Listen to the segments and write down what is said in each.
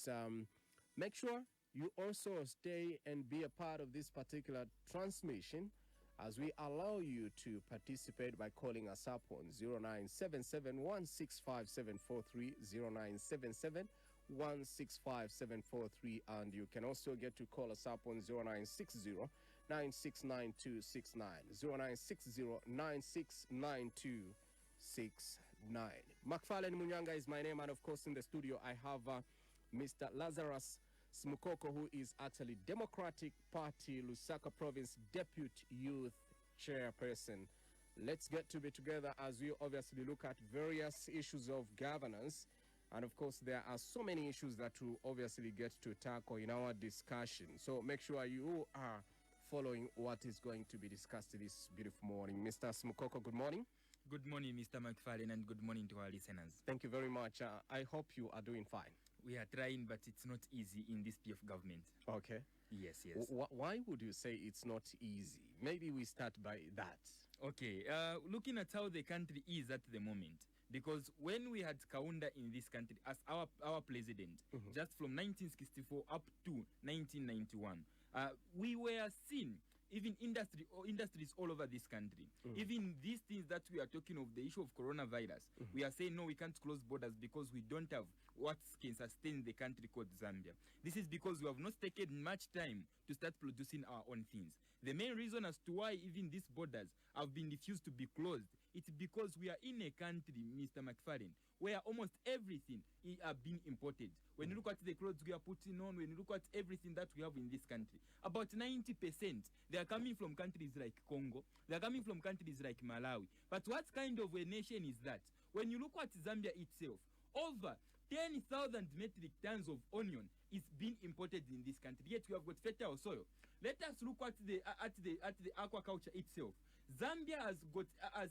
course, make sure you also stay and be a part of this particular transmission as we allow you to participate by calling us up on 0977-165-743, 0977-165-743, and you can also get to call us up on 0960-969269, 0960-969269. McFarlane Munyanga is my name, and of course in the studio I have Mr. Lazarous Simukoko, who is actually Democratic Party Lusaka Province Deputy Youth Chairperson. Let's get to be together as we obviously look at various issues of governance. And of course, there are so many issues that we'll obviously get to tackle in our discussion. So make sure you are following what is going to be discussed this beautiful morning. Mr. Simukoko, good morning. Good morning, Mr. McFarlane, and good morning to our listeners. Thank you very much. I hope you are doing fine. We are trying, but it's not easy in this PF government. Okay. Yes. Why would you say it's not easy? Maybe we start by that. Okay. Looking at how the country is at the moment, because when we had Kaunda in this country as our president, just from 1964 up to 1991, we were seen. Even industries all over this country, even these things that we are talking of, the issue of coronavirus, we are saying, no, we can't close borders because we don't have what can sustain the country called Zambia. This is because we have not taken much time to start producing our own things. The main reason as to why even these borders have been refused to be closed, it's because we are in a country, Mr. McFarlane, where almost everything is being imported. When you look at the clothes we are putting on, when you look at everything that we have in this country, about 90%, they are coming from countries like Congo, they are coming from countries like Malawi. But what kind of a nation is that? When you look at Zambia itself, over 10,000 metric tons of onion is being imported in this country, yet we have got fertile soil. Let us look at the aquaculture itself. Zambia has got a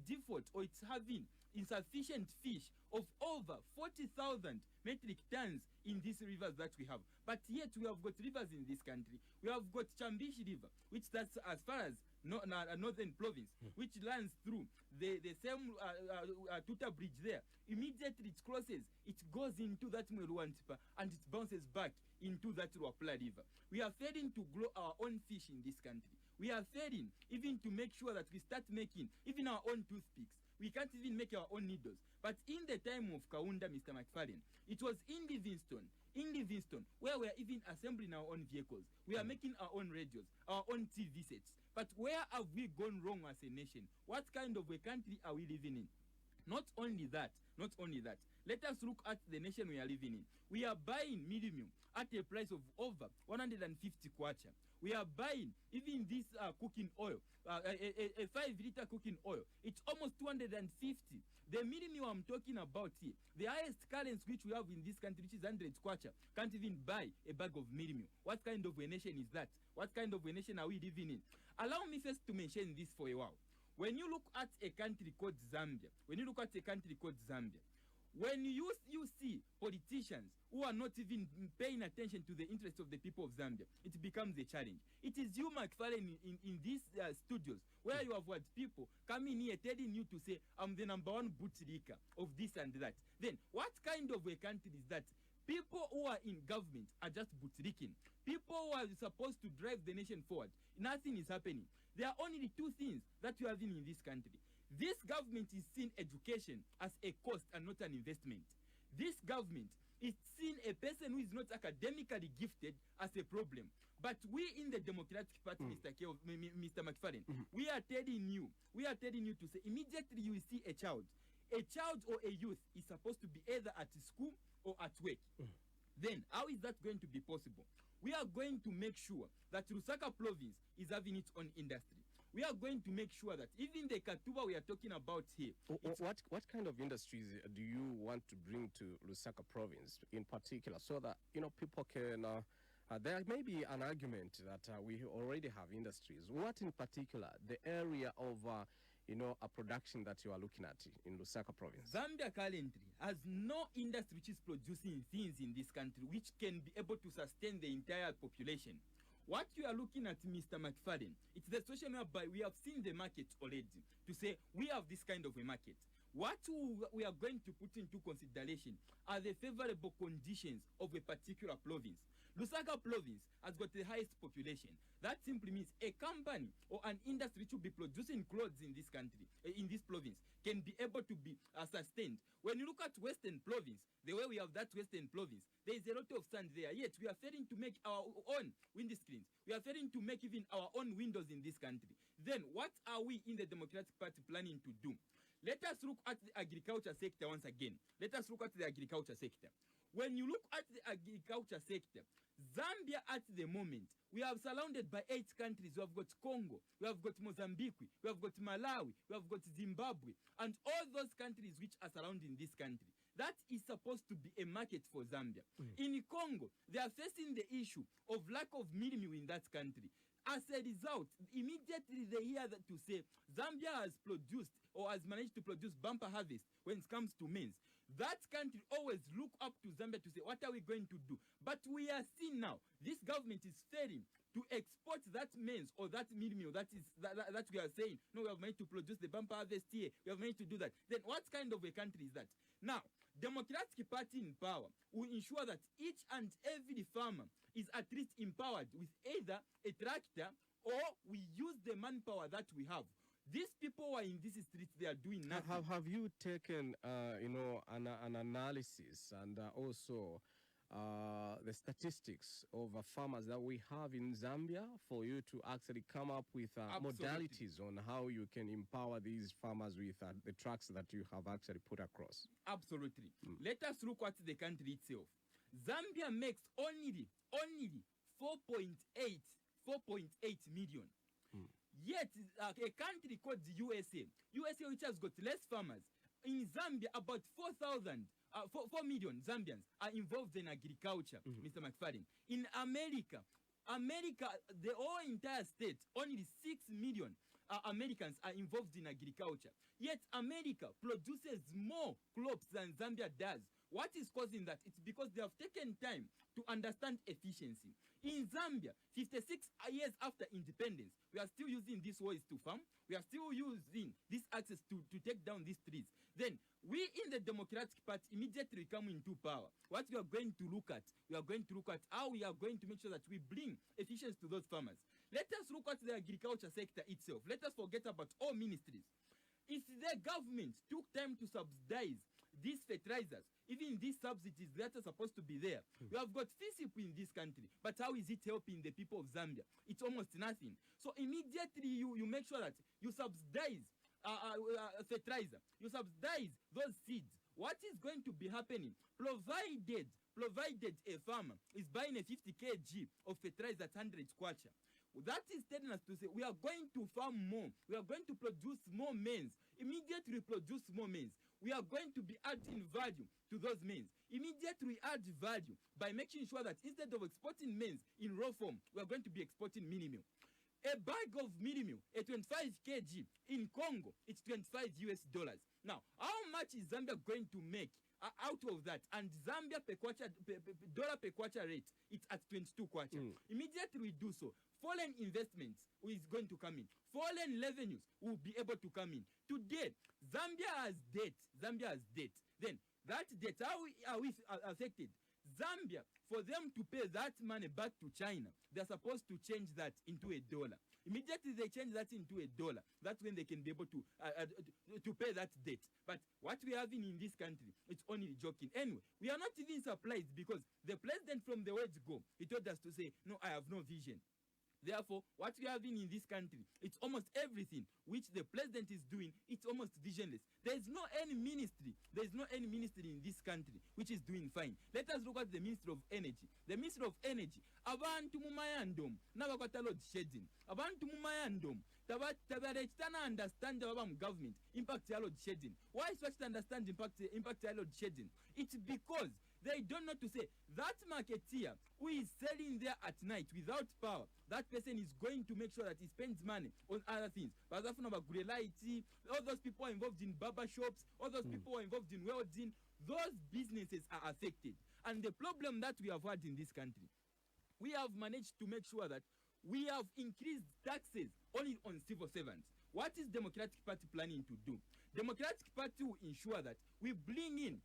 default, or it's having insufficient fish of over 40,000 metric tons in these rivers that we have. But yet we have got rivers in this country. We have got Chambishi River, which starts as far as northern province, which runs through the same Tuta bridge there. Immediately it crosses, it goes into that Mweruantipa, and it bounces back into that Ruapula River. We are failing to grow our own fish in this country. We are failing even to make sure that we start making even our own toothpicks. We can't even make our own needles. But in the time of Kaunda, Mr. McFarlane, it was in Livingston, where we are even assembling our own vehicles. We are making our own radios, our own TV sets. But where have we gone wrong as a nation? What kind of a country are we living in? Not only that, let us look at the nation we are living in. We are buying medium at a price of over 150 kwacha. We are buying even this cooking oil, a 5-liter cooking oil. It's almost 250. The minimum I'm talking about here, the highest currency which we have in this country, which is 100 kwacha, can't even buy a bag of minimum. What kind of a nation is that? What kind of a nation are we living in? Allow me first to mention this for a while. When you look at a country called Zambia, when you see politicians who are not even paying attention to the interests of the people of Zambia, it becomes a challenge. It is you, McFarlane, in these studios where you have had people coming here telling you to say, I'm the #1 bootlicker of this and that. Then what kind of a country is that? People who are in government are just bootlicking. People who are supposed to drive the nation forward, nothing is happening. There are only two things that you are having in this country. This government is seeing education as a cost and not an investment. This government is seeing a person who is not academically gifted as a problem. But we in the Democratic Party, Mr. McFarlane, we are telling you to say, immediately you will see a child or a youth is supposed to be either at school or at work. Then how is that going to be possible? We are going to make sure that Lusaka province is having its own industry. We are going to make sure that even the Katuba we are talking about here. What kind of industries do you want to bring to Lusaka province in particular, so that people can? There may be an argument that we already have industries. What in particular, the area of a production that you are looking at in Lusaka province? Zambia currently has no industry which is producing things in this country which can be able to sustain the entire population. What you are looking at, Mr. McFarlane, it's the situation whereby we have seen the market already to say we have this kind of a market. What we are going to put into consideration are the favorable conditions of a particular province. Lusaka province has got the highest population. That simply means a company or an industry which will be producing clothes in this country, in this province, can be able to be sustained. When you look at Western province, the way we have that Western province, there is a lot of sand there. Yet we are failing to make our own windscreens. We are failing to make even our own windows in this country. Then what are we in the Democratic Party planning to do? Let us look at the agriculture sector once again. Let us look at the agriculture sector. When you look at the agriculture sector, Zambia at the moment, we are surrounded by 8 countries. We have got Congo, we have got Mozambique, we have got Malawi, we have got Zimbabwe, and all those countries which are surrounding this country. That is supposed to be a market for Zambia. In Congo, they are facing the issue of lack of mildew in that country. As a result, immediately they hear that to say Zambia has produced or has managed to produce bumper harvest when it comes to maize. That country always look up to Zambia to say, what are we going to do? But we are seeing now, this government is failing to export that maize or that mildew that we are saying, no, we have managed to produce the bumper harvest here, we have managed to do that. Then what kind of a country is that? Now, Democratic Party in power will ensure that each and every farmer is at least empowered with either a tractor or we use the manpower that we have. These people who are in these streets, they are doing nothing. Have you taken, an analysis and also the statistics of farmers that we have in Zambia for you to actually come up with modalities on how you can empower these farmers with the tracks that you have actually put across? Absolutely. Let us look at the country itself. Zambia makes only 4.8 million. Yet a country called the USA which has got less farmers, in Zambia about 4 million Zambians are involved in agriculture, Mr. McFarlane. In America, the whole entire state, only 6 million Americans are involved in agriculture. Yet America produces more crops than Zambia does. What is causing that? It's because they have taken time to understand efficiency. In Zambia, 56 years after independence, we are still using these ways to farm. We are still using this access to take down these trees. Then we in the Democratic Party immediately come into power. What we are going to look at, how we are going to make sure that we bring efficiency to those farmers. Let us look at the agriculture sector itself. Let us forget about all ministries. If the government took time to subsidize these fertilizers, even these subsidies that are supposed to be there, we have got FISIP in this country, but how is it helping the people of Zambia? It's almost nothing. So immediately you make sure that you subsidize fertilizer, you subsidize those seeds. What is going to be happening? Provided a farmer is buying a 50 kg of fertilizer at 100 kwacha, that is telling us to say we are going to farm more, we are going to produce more maize. Immediately we produce more maize, we are going to be adding value to those maize. Immediately we add value by making sure that instead of exporting maize in raw form, we are going to be exporting mini meal. A bag of mini meal, a 25 kg in Congo, it's $25 US. Now, how much is Zambia going to make out of that? And Zambia dollar per kwacha rate, it's at 22 kwacha. Immediately we do so, foreign investments is going to come in. Foreign revenues will be able to come in. Today, Zambia has debt. Then that debt, how are we affected? Zambia, for them to pay that money back to China, they're supposed to change that into a dollar. Immediately they change that into a dollar. That's when they can be able to pay that debt. But what we are having in this country, it's only joking. Anyway, we are not even surprised because the president from the word go, he told us to say, no, I have no vision. Therefore, what we are having in this country, it's almost everything which the president is doing, it's almost visionless. There is no any ministry in this country which is doing fine. Let us look at the Ministry of Energy. The Ministry of Energy, abantu mu mayandom, n'abakwata load shedding. Abantu mu mayandom, tabarekitana understand ababa mu government, impact ya load shedding. Why is such to understand impact ya load shedding? It's because they don't know to say that marketeer who is selling there at night without power, that person is going to make sure that he spends money on other things. All those people are involved in barber shops, all those people are involved in welding, those businesses are affected. And the problem that we have had in this country, we have managed to make sure that we have increased taxes only on civil servants. What is Democratic Party planning to do? Democratic Party will ensure that we bring in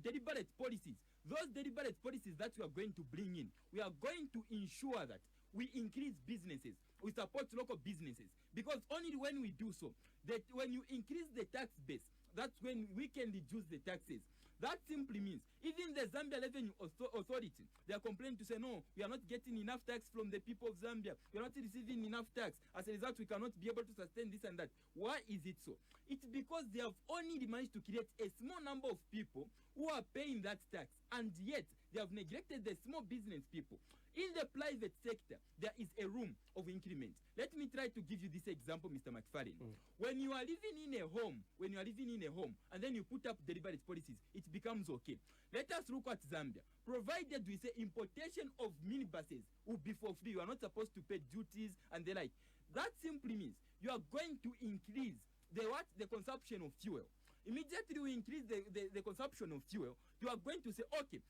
deliberate policies. Those deliberate policies that we are going to bring in, we are going to ensure that we increase businesses, we support local businesses, because only when we do so, that when you increase the tax base, that's when we can reduce the taxes. That simply means even the Zambia Revenue Authority, they are complaining to say, no, we are not getting enough tax from the people of Zambia. We are not receiving enough tax. As a result, we cannot be able to sustain this and that. Why is it so? It's because they have only managed to create a small number of people who are paying that tax, and yet they have neglected the small business people. In the private sector, there is a room of increment. Let me try to give you this example, Mr. McFarlane. When you are living in a home, and then you put up deliberate policies, it becomes okay. Let us look at Zambia. Provided we say importation of minibuses will be for free, you are not supposed to pay duties and the like. That simply means you are going to increase the consumption of fuel. Immediately we increase the consumption of fuel, you are going to say, okay,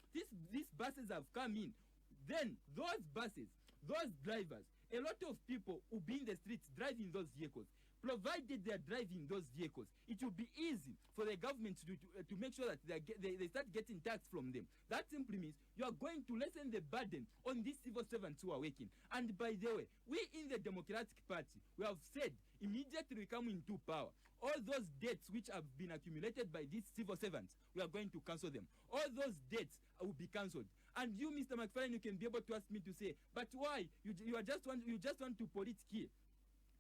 these buses have come in. Then those buses, those drivers, a lot of people will be in the streets driving those vehicles. Provided they are driving those vehicles, it will be easy for the government to make sure that they start getting tax from them. That simply means you are going to lessen the burden on these civil servants who are working. And by the way, we in the Democratic Party, we have said immediately we come into power, all those debts which have been accumulated by these civil servants, we are going to cancel them. All those debts will be cancelled. And you, Mr. McFarlane, you can be able to ask me to say, but why? You just want to politically.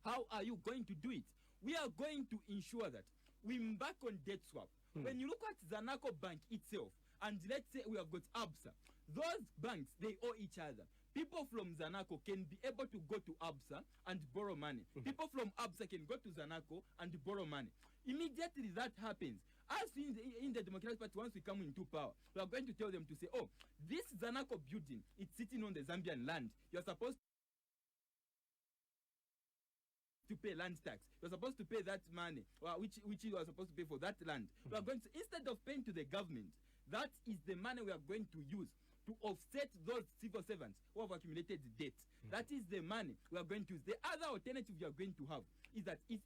How are you going to do it? We are going to ensure that we embark on debt swap. When you look at Zanaco Bank itself, and let's say we have got ABSA, those banks, they owe each other. People from Zanaco can be able to go to ABSA and borrow money. People from ABSA can go to Zanaco and borrow money. Immediately that happens. As in the Democratic Party, once we come into power, we are going to tell them to say, oh, this Zanaco building, it's sitting on the Zambian land. You're supposed to pay land tax. You're supposed to pay that money, which you are supposed to pay for that land. We are going to, instead of paying to the government, that is the money we are going to use to offset those civil servants who have accumulated debt. That is the money we are going to use. The other alternative we are going to have is that if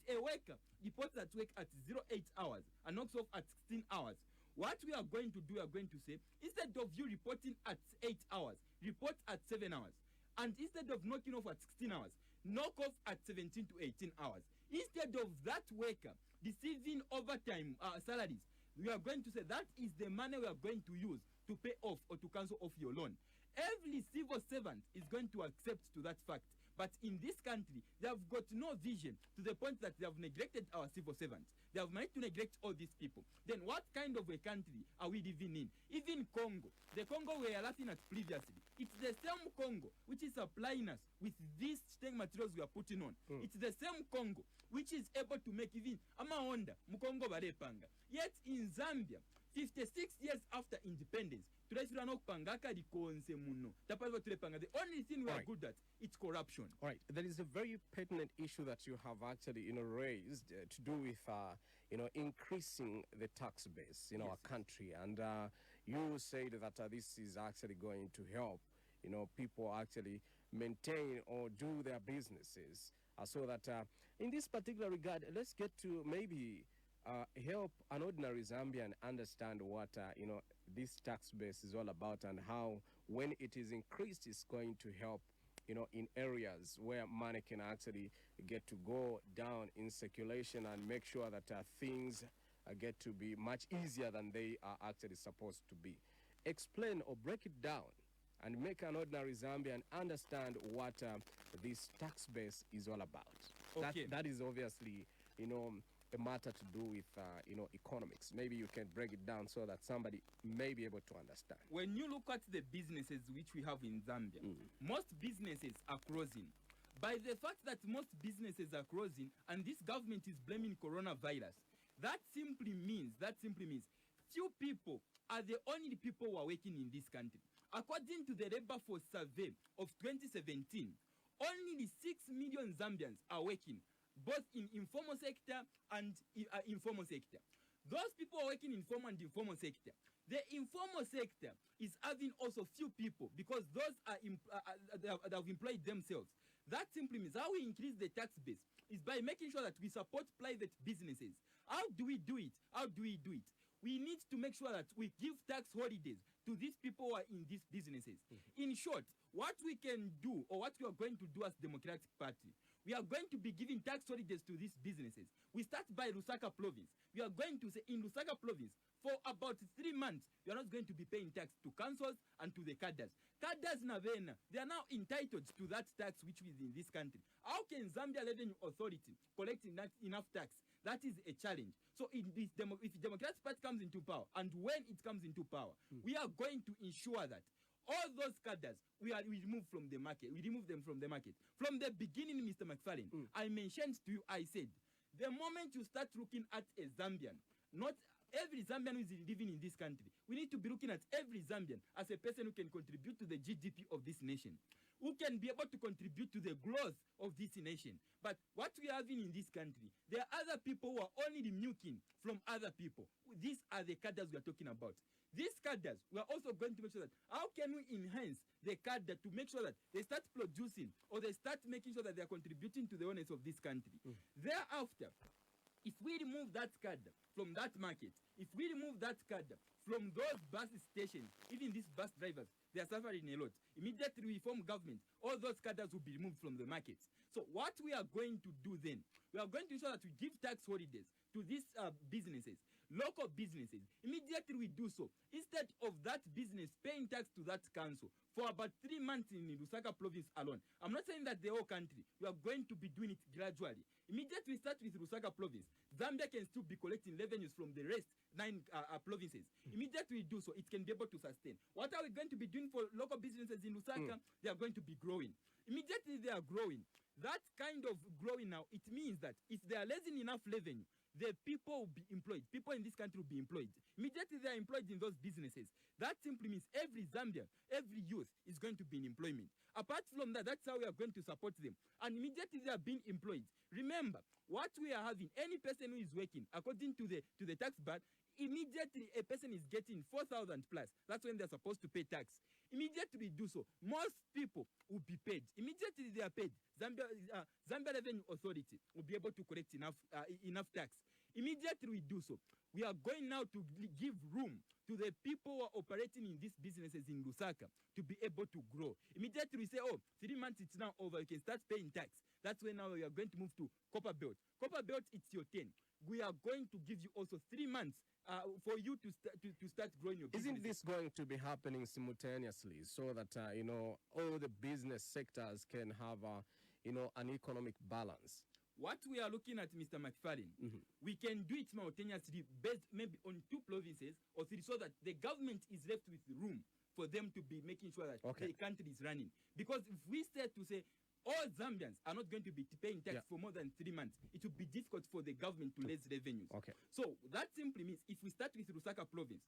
a worker reports at work at 08 hours and knocks off at 16 hours, what we are going to do, we are going to say, instead of you reporting at 8 hours, report at 7 hours. And instead of knocking off at 16 hours, knock off at 17 to 18 hours. Instead of that worker receiving overtime salaries, we are going to say that is the money we are going to use to pay off or to cancel off your loan. Every civil servant is going to accept to that fact. But in this country, they have got no vision to the point that they have neglected our civil servants. They have managed to neglect all these people. Then what kind of a country are we living in? Even Congo, the Congo we are laughing at previously, it's the same Congo which is supplying us with these stain materials we are putting on. It's the same Congo which is able to make even Amahonda, Mukongo Barepanga. Yet in Zambia, 56 years after independence, the only thing we are good at is corruption. All right, there is a very pertinent issue that you have actually, raised to do with, increasing the tax base in our country, and you said that this is actually going to help, people actually maintain or do their businesses, so that in this particular regard, let's get to maybe help an ordinary Zambian understand what this tax base is all about, and how when it is increased it's going to help in areas where money can actually get to go down in circulation, and make sure that things get to be much easier than they are actually supposed to be. Explain or break it down and make an ordinary Zambian understand what this tax base is all about. Okay. That is obviously a matter to do with economics. Maybe you can break it down so that somebody may be able to understand. When you look at the businesses which we have in Zambia, most businesses are closing. By the fact that most businesses are closing and this government is blaming coronavirus, that simply means few people are the only people who are working in this country. According to the labor force survey of 2017, only 6 million Zambians are working, both in informal sector and informal sector. Those people are working in formal and informal sector. The informal sector is having also few people, because those are they have employed themselves. That simply means how we increase the tax base is by making sure that we support private businesses. How do we do it? How do we do it? We need to make sure that we give tax holidays to these people who are in these businesses. In short, what we can do, or what we are going to do as Democratic Party, we are going to be giving tax holidays to these businesses. We start by Lusaka province. We are going to say in Lusaka province, for about 3 months, we are not going to be paying tax to councils and to the cadres. Cadres Navena, they are now entitled to that tax which is in this country. How can Zambia Revenue Authority collect enough tax? That is a challenge. So if the Democratic Party comes into power, and when it comes into power, we are going to ensure that all those cadres we remove from the market. We remove them from the market. From the beginning, Mr. McFarlane, I mentioned to you, I said, the moment you start looking at a Zambian, not every Zambian who is living in this country, we need to be looking at every Zambian as a person who can contribute to the GDP of this nation, who can be able to contribute to the growth of this nation. But what we are having in this country, there are other people who are only milking from other people. These are the cadres we are talking about. These cadres, we are also going to make sure that how can we enhance the cadre to make sure that they start producing, or they start making sure that they are contributing to the owners of this country. Thereafter, if we remove that cadre from that market, if we remove that cadre from those bus stations, even these bus drivers, they are suffering a lot. Immediately we form government, all those cadres will be removed from the markets. So what we are going to do then, we are going to ensure that we give tax holidays to these businesses, local businesses. Immediately we do so. Instead of that business paying tax to that council for about 3 months in Lusaka province alone, I'm not saying that the whole country, we are going to be doing it gradually. Immediately we start with Lusaka province. Zambia can still be collecting revenues from the rest 9 provinces. Immediately we do so, it can be able to sustain. What are we going to be doing for local businesses in Lusaka? They are going to be growing. Immediately they are growing. That kind of growing now, it means that if they are raising enough revenue, the people will be employed. People in this country will be employed. Immediately they are employed in those businesses. That simply means every Zambian, every youth is going to be in employment. Apart from that, that's how we are going to support them. And immediately they are being employed. Remember, what we are having, any person who is working, according to the tax ban, immediately a person is getting 4,000 plus. That's when they're supposed to pay tax. Immediately we do so, most people will be paid. Immediately they are paid. Zambia Revenue Authority will be able to collect enough tax. Immediately we do so, we are going now to give room to the people who are operating in these businesses in Lusaka to be able to grow. Immediately we say, oh, 3 months it's now over, you can start paying tax. That's when now we are going to move to Copper Belt. Copper Belt, it's your turn. We are going to give you also 3 months for you to start growing your business. Isn't this going to be happening simultaneously so that, all the business sectors can have, an economic balance? What we are looking at, Mr. McFarlane, we can do it simultaneously based maybe on 2 provinces or 3, so that the government is left with room for them to be making sure that the country is running. Because if we start to say all Zambians are not going to be paying tax for more than 3 months, it will be difficult for the government to raise revenues. So that simply means if we start with Lusaka province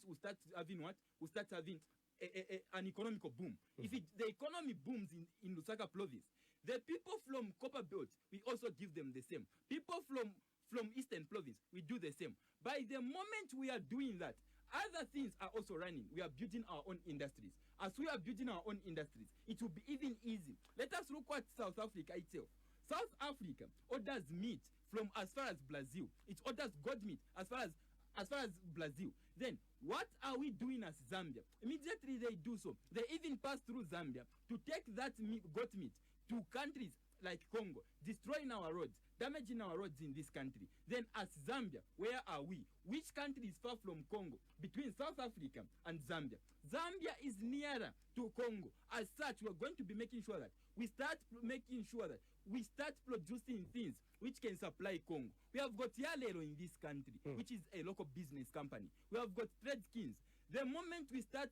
will start having what? Will start having an economical boom. If the economy booms in Lusaka province, the people from Copper Belt, we also give them the same. People from Eastern province, we do the same. By the moment we are doing that, other things are also running. We are building our own industries. As we are building our own industries, it will be even easy. Let us look at South Africa itself. South Africa orders meat from as far as Brazil. It orders goat meat as far as Brazil. Then what are we doing as Zambia? Immediately they do so. They even pass through Zambia to take that goat meat to countries like Congo, destroying our roads, damaging our roads in this country. Then as Zambia, where are we? Which country is far from Congo? Between South Africa and Zambia. Zambia is nearer to Congo. As such, we're going to be making sure that we start producing things which can supply Congo. We have got Yalero in this country, which is a local business company. We have got Trade Skins. The moment we start,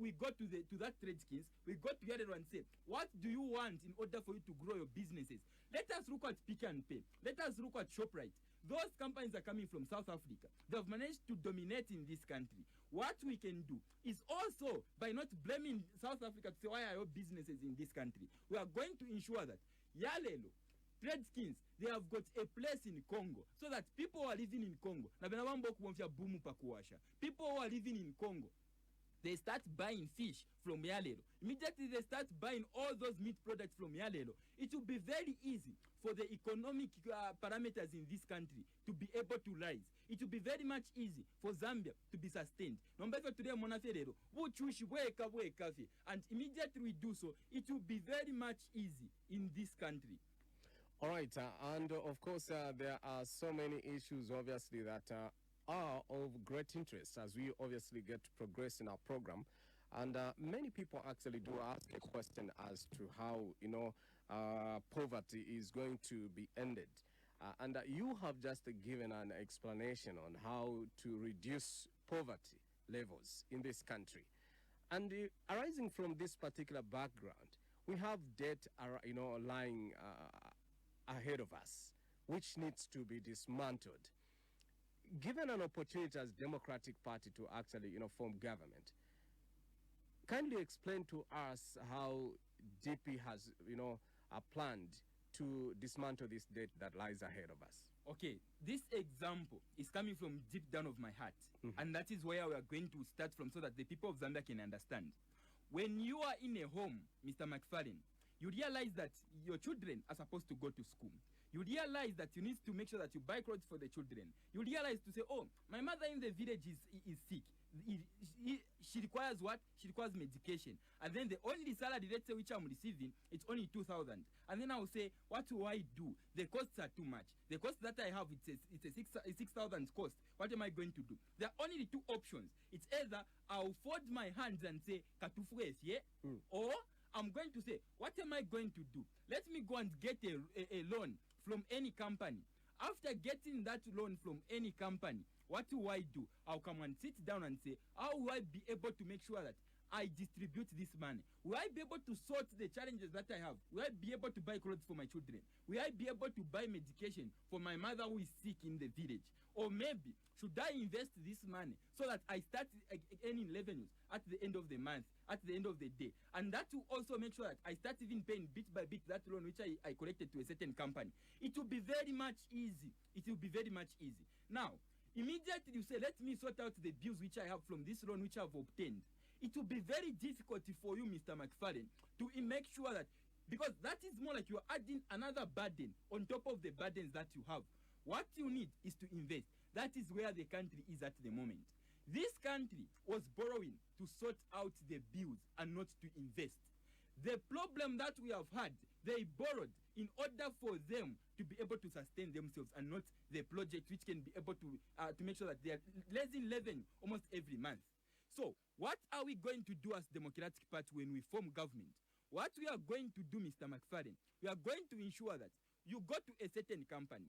we go to that Trade Skins, we go to Yalero and say, what do you want in order for you to grow your businesses? Let us look at Pick and Pay. Let us look at ShopRite. Those companies are coming from South Africa. They've managed to dominate in this country. What we can do is also, by not blaming South Africa to say, why are your businesses in this country? We are going to ensure that Yalelo, Trade Skins, they have got a place in Congo, so that people who are living in Congo, people who are living in Congo, they start buying fish from Yalelo. Immediately they start buying all those meat products from Yalelo. It will be very easy for the economic parameters in this country to be able to rise. It will be very much easy for Zambia to be sustained. And immediately we do so, it will be very much easy in this country. All right, and of course, there are so many issues, obviously, that are of great interest as we obviously get to progress in our program. And many people actually do ask a question as to how, poverty is going to be ended. And you have just given an explanation on how to reduce poverty levels in this country. And arising from this particular background, we have debt, lying ahead of us, which needs to be dismantled. Given an opportunity as Democratic Party to actually, form government, kindly explain to us how DP has, planned to dismantle this debt that lies ahead of us. Okay, this example is coming from deep down of my heart, and that is where we are going to start from so that the people of Zambia can understand. When you are in a home, Mr. McFarlane, you realize that your children are supposed to go to school. You realize that you need to make sure that you buy clothes for the children. You realize to say, oh, my mother in the village is sick. She requires what? She requires medication. And then the only salary, let's say, which I'm receiving, it's only 2,000. And then I will say, what do I do? The costs are too much. The cost that I have, it's a 6,000 cost. What am I going to do? There are only two options. It's either I'll fold my hands and say, Katufres, yeah? Or I'm going to say, what am I going to do? Let me go and get a loan from any company. After getting that loan from any company, what do I do? I'll come and sit down and say, how will I be able to make sure that I distribute this money? Will I be able to sort the challenges that I have? Will I be able to buy clothes for my children? Will I be able to buy medication for my mother who is sick in the village? Or maybe, should I invest this money so that I start earning revenues at the end of the month, at the end of the day? And that will also make sure that I start even paying bit by bit that loan which I collected to a certain company. It will be very much easy. It will be very much easy. Now, immediately you say, let me sort out the bills which I have from this loan which I have obtained. It will be very difficult for you, Mr. McFarlane, to make sure that, because that is more like you are adding another burden on top of the burdens that you have. What you need is to invest. That is where the country is at the moment. This country was borrowing to sort out the bills and not to invest. The problem that we have had, they borrowed in order for them to be able to sustain themselves and not the project which can be able to make sure that they are raising revenue almost every month. So what are we going to do as Democratic Party when we form government? What we are going to do, Mr. McFarlane, we are going to ensure that you go to a certain company.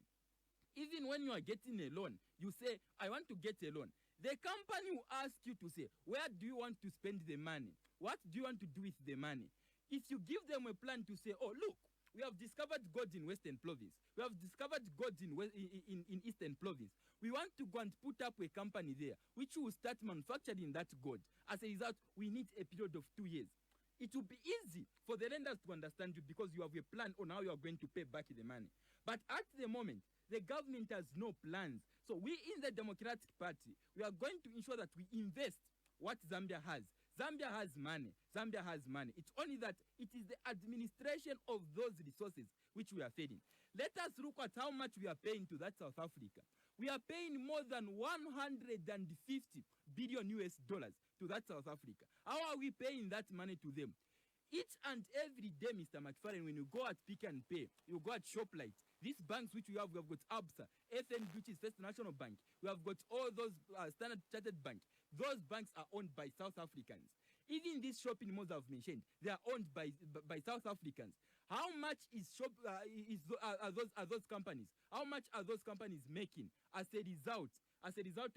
Even when you are getting a loan, you say, I want to get a loan. The company will ask you to say, where do you want to spend the money? What do you want to do with the money? If you give them a plan to say, oh, look, we have discovered gold in Western Province. We have discovered gold in Eastern Province. We want to go and put up a company there, which will start manufacturing that gold. As a result, we need a period of 2 years. It will be easy for the lenders to understand you because you have a plan on how you are going to pay back the money. But at the moment, the government has no plans. So we in the Democratic Party, we are going to ensure that we invest what Zambia has. Zambia has money. Zambia has money. It's only that it is the administration of those resources which we are feeding. Let us look at how much we are paying to that South Africa. We are paying more than 150 billion US dollars to that South Africa. How are we paying that money to them? Each and every day, Mr. McFarlane, when you go at Pick and Pay, you go at ShopLite, these banks which we have got ABSA, FNB, which is First National Bank, we have got all those Standard Chartered Bank. Those banks are owned by South Africans. Even these shopping malls I've mentioned, they are owned by South Africans. How much are those companies? How much are those companies making as a result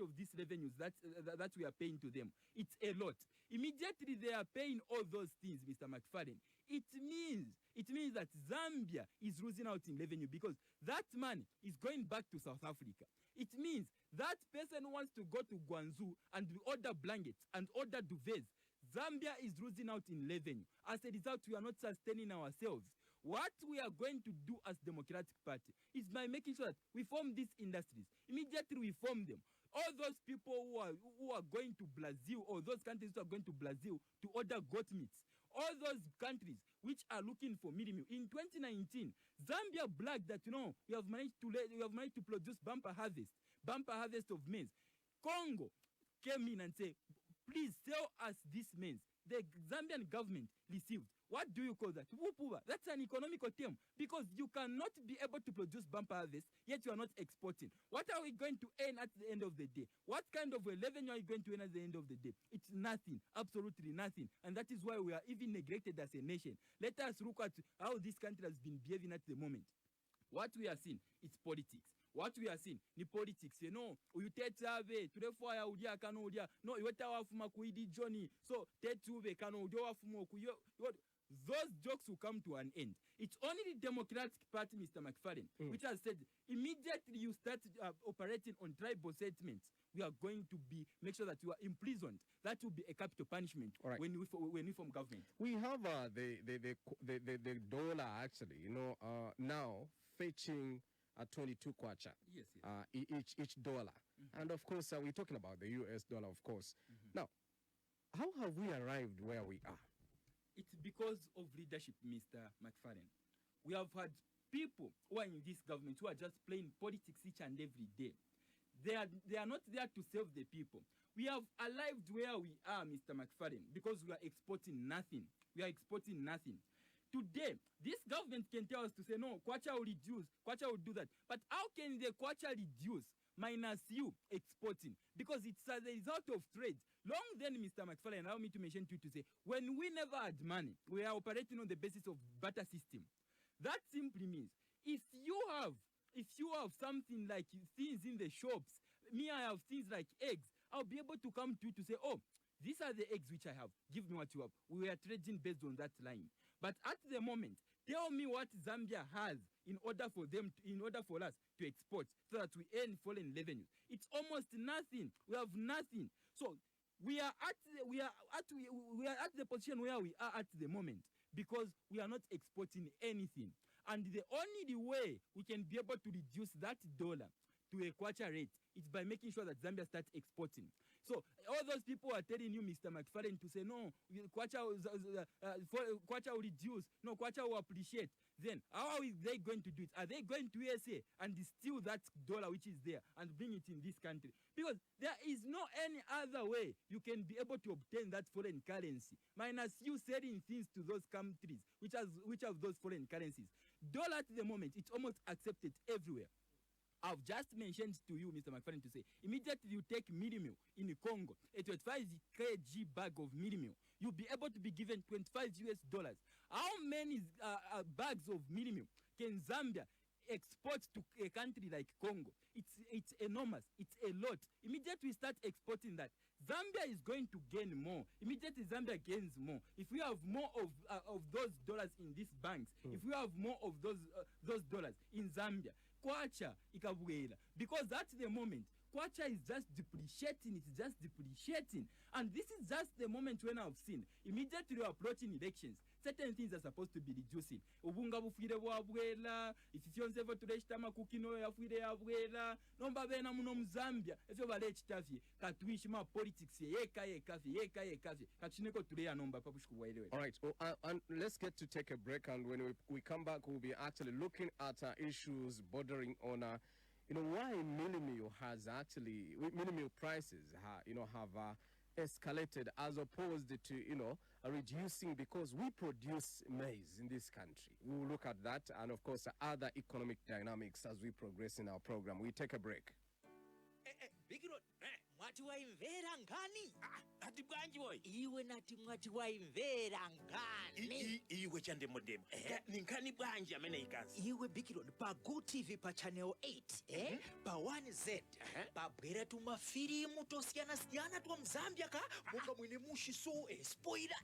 of these revenues that we are paying to them? It's a lot. Immediately they are paying all those things, Mr. McFarlane. It means that Zambia is losing out in revenue because that money is going back to South Africa. It means that person who wants to go to Guangzhou and order blankets and order duvets, Zambia is losing out in revenue. As a result, we are not sustaining ourselves. What we are going to do as Democratic Party is by making sure that we form these industries. Immediately we form them. all those people who are going to Brazil, or those countries who are going to Brazil to order goat meats, all those countries which are looking for meat meal. In 2019, Zambia bragged that, we have managed to produce bumper harvest of maize. Congo came in and said, please sell us this maize. The Zambian government received. What do you call that? Wupuba. That's an economical term, because you cannot be able to produce bumper harvest, yet you are not exporting. What are we going to earn at the end of the day? What kind of a revenue are you going to earn at the end of the day? It's nothing, absolutely nothing. And that is why we are even neglected as a nation. Let us look at how this country has been behaving at the moment. What we are seeing is politics. What we are seeing ni politics. Uyutetave turefaya udia kano udia no iweta wafuma kuidi Johnny so tetuve kano udia wafuma kuyo. Those jokes will come to an end. It's only the Democratic Party, Mr. McFarlane, which has said immediately you start operating on tribal settlements, we are going to make sure that you are imprisoned. That will be a capital punishment when we form government. We have the dollar actually, now fetching 22 kwacha. Yes. Each dollar. And of course, we're talking about the US dollar, of course. Now, how have we arrived where we are? It's because of leadership, Mr. McFarlane. We have had people who are in this government who are just playing politics each and every day. They are not there to serve the people. We have arrived where we are, Mr. McFarlane, because we are exporting nothing. We are exporting nothing. Today, this government can tell us to say, no, kwacha will reduce, kwacha will do that. But how can the kwacha reduce minus you exporting? Because it's as a result of trade. Long then, Mr. McFarlane, allow me to mention to you to say, when we never had money, we are operating on the basis of barter system. That simply means if you have something like things in the shops, me, I have things like eggs, I'll be able to come to you to say, oh, these are the eggs which I have. Give me what you have. We are trading based on that line. But at the moment, tell me what Zambia has in order for us to export so that we earn foreign revenue. It's almost nothing. We have nothing. So we are at the position where we are at the moment because we are not exporting anything. And the only way we can be able to reduce that dollar to a kwacha rate is by making sure that Zambia starts exporting. So all those people are telling you, Mr. McFarlane, to say, no, kwacha will reduce, no, kwacha will appreciate. Then how are they going to do it? Are they going to USA and steal that dollar which is there and bring it in this country? Because there is no any other way you can be able to obtain that foreign currency minus you selling things to those countries which have those foreign currencies. Dollar at the moment, it's almost accepted everywhere. I've just mentioned to you, Mr. McFarlane, to say, immediately you take mealie meal in the Congo, a 25 kg bag of mealie meal, you'll be able to be given $25 US. How many bags of mealie meal can Zambia export to a country like Congo? It's enormous. It's a lot. Immediately we start exporting that, Zambia is going to gain more. Immediately Zambia gains more. If we have more of those dollars in these banks, if we have more of those dollars in Zambia, kwacha ikabwela, because at the moment kwacha is just depreciating. It's just depreciating, and this is just the moment when I've seen immediately we're approaching elections, certain things are supposed to be reducing. Ubunga bufire bwabwela, ifyonzevo tuleshitama kukino yafuire yabwela, nomba bena muno muzambia efyo bale chitafye katwishima politics yeka kachineko tuleya nomba papushku waelewe. All right, and let's get to take a break, and when we come back we'll be actually looking at issues bordering on why mealie meal prices have escalated as opposed to reducing, because we produce maize in this country. We will look at that and of course other economic dynamics as we progress in our program. We take a break. Mwati wa imvera ngani? Ati bwanji boy. Iwe nati mwati wa imvera ngani? Iwe chande modemo. Ninkani bwanji amene ikazi. Iwe Bikilon pa Go TV pa channel 8, pa 1Z. Pa bwera tu mafilimu tosiyana tu Mzambia ka munga mwine mushi so spoiler.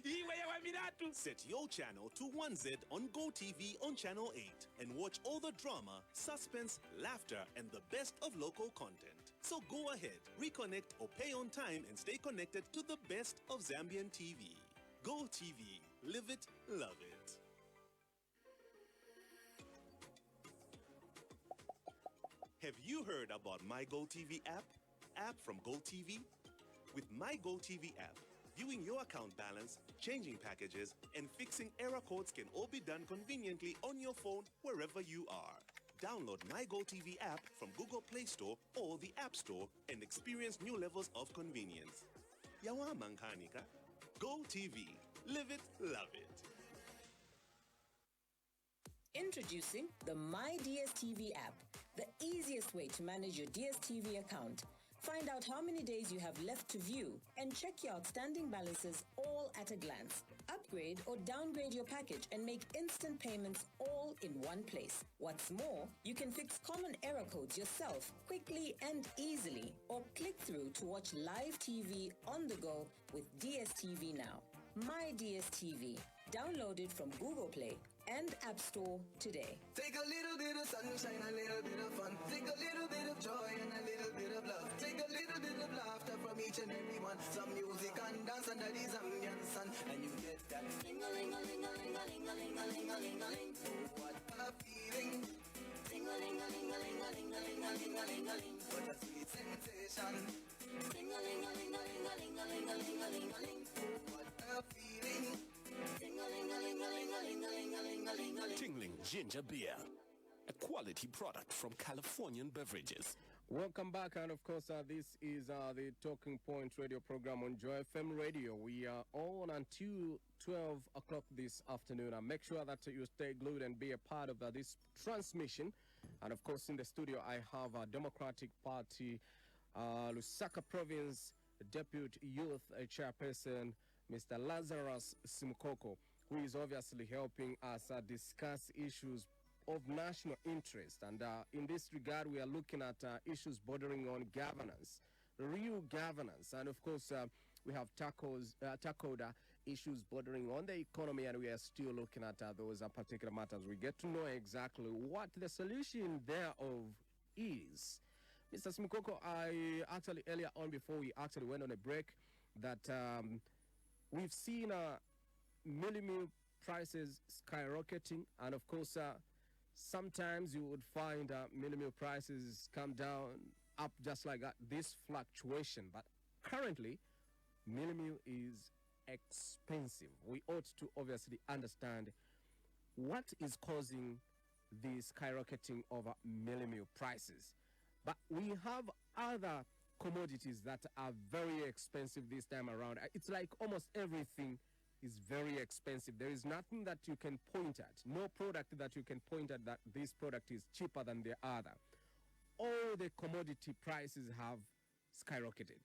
Iwe ya wamiratu. Set your channel to 1Z on Go TV on channel 8 and watch all the drama, suspense, laughter and the best of local content. So go ahead, reconnect or pay on time and stay connected to the best of Zambian TV. Go TV. Live it, love it. Have you heard about My GoTV app? App from GoTV? With My GoTV app, viewing your account balance, changing packages, and fixing error codes can all be done conveniently on your phone wherever you are. Download My GoTV app from Google Play Store or the App Store and experience new levels of convenience. Yawa mankanika. GoTV. Live it, love it. Introducing the Mydia TV app, the easiest way to manage your DSTV account. Find out how many days you have left to view and check your outstanding balances all at a glance. Upgrade or downgrade your package and make instant payments all in one place. What's more, you can fix common error codes yourself quickly and easily, or click through to watch live TV on the go with DSTV Now. My DSTV. Download it from Google Play and App Store today. Take a little bit of sunshine, a little bit of fun. Take a little bit of joy and a little bit of love. Take a little bit of laughter from each and every one. Some music and dance under the Zambian sun. And you get that ting-a-ling-a-ling-a-ling-a-ling-a-ling-a-ling-a-ling-a-ling. What a feeling. Ting-a-ling-a-ling-a-ling-a-ling-a-ling-a-ling-a-ling. What a sweet sensation. Ting-a-ling-a-ling-a-ling-a-ling-a-ling-a-ling. What a feeling. Tingling Ginger Beer, a quality product from Californian Beverages. Welcome back, and of course, this is the Talking Point radio program on Joy FM Radio. We are on until 12 o'clock this afternoon, and make sure that you stay glued and be a part of this transmission. And of course, in the studio, I have a Democratic Party, Lusaka Province Deputy Youth Chairperson, Mr. Lazarous Simukoko, who is obviously helping us discuss issues of national interest. And in this regard, we are looking at issues bordering on governance, real governance. And of course, we have tackled issues bordering on the economy, and we are still looking at those particular matters. We get to know exactly what the solution thereof is. Mr. Simukoko, I actually, earlier on, before we actually went on a break, that we've seen milling prices skyrocketing, and of course, sometimes you would find milling prices come down, up just like that, this fluctuation. But currently, milling is expensive. We ought to obviously understand what is causing the skyrocketing of milling prices. But we have other commodities that are very expensive this time around. It's like almost everything is very expensive. There is nothing that you can point at, no product that you can point at that this product is cheaper than the other. All the commodity prices have skyrocketed.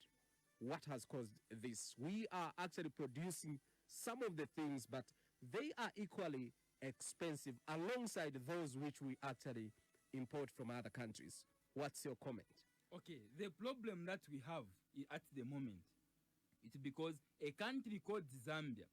What has caused this? We are actually producing some of the things, but they are equally expensive alongside those which we actually import from other countries. What's your comment? Okay, the problem that we have at the moment, it's because a country called Zambia,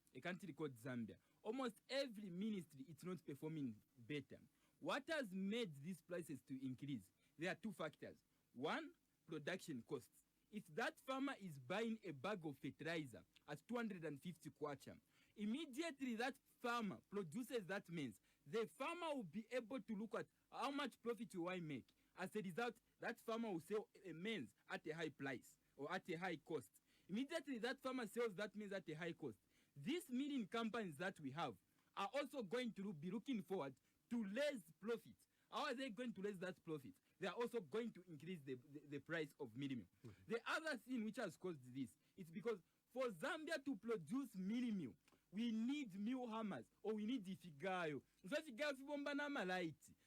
almost every ministry, it's not performing better. What has made these prices to increase? There are two factors. One, production costs. If that farmer is buying a bag of fertilizer at 250 kwacha, immediately that farmer produces that means the farmer will be able to look at how much profit will I make. As a result, that farmer will sell a maize at a high price or at a high cost. Immediately, that farmer sells that maize at a high cost. These milling companies that we have are also going to be looking forward to raise profit. How are they going to raise that profit? They are also going to increase the price of milling. The other thing which has caused this is because for Zambia to produce milling, we need mill hammers or we need the figayo.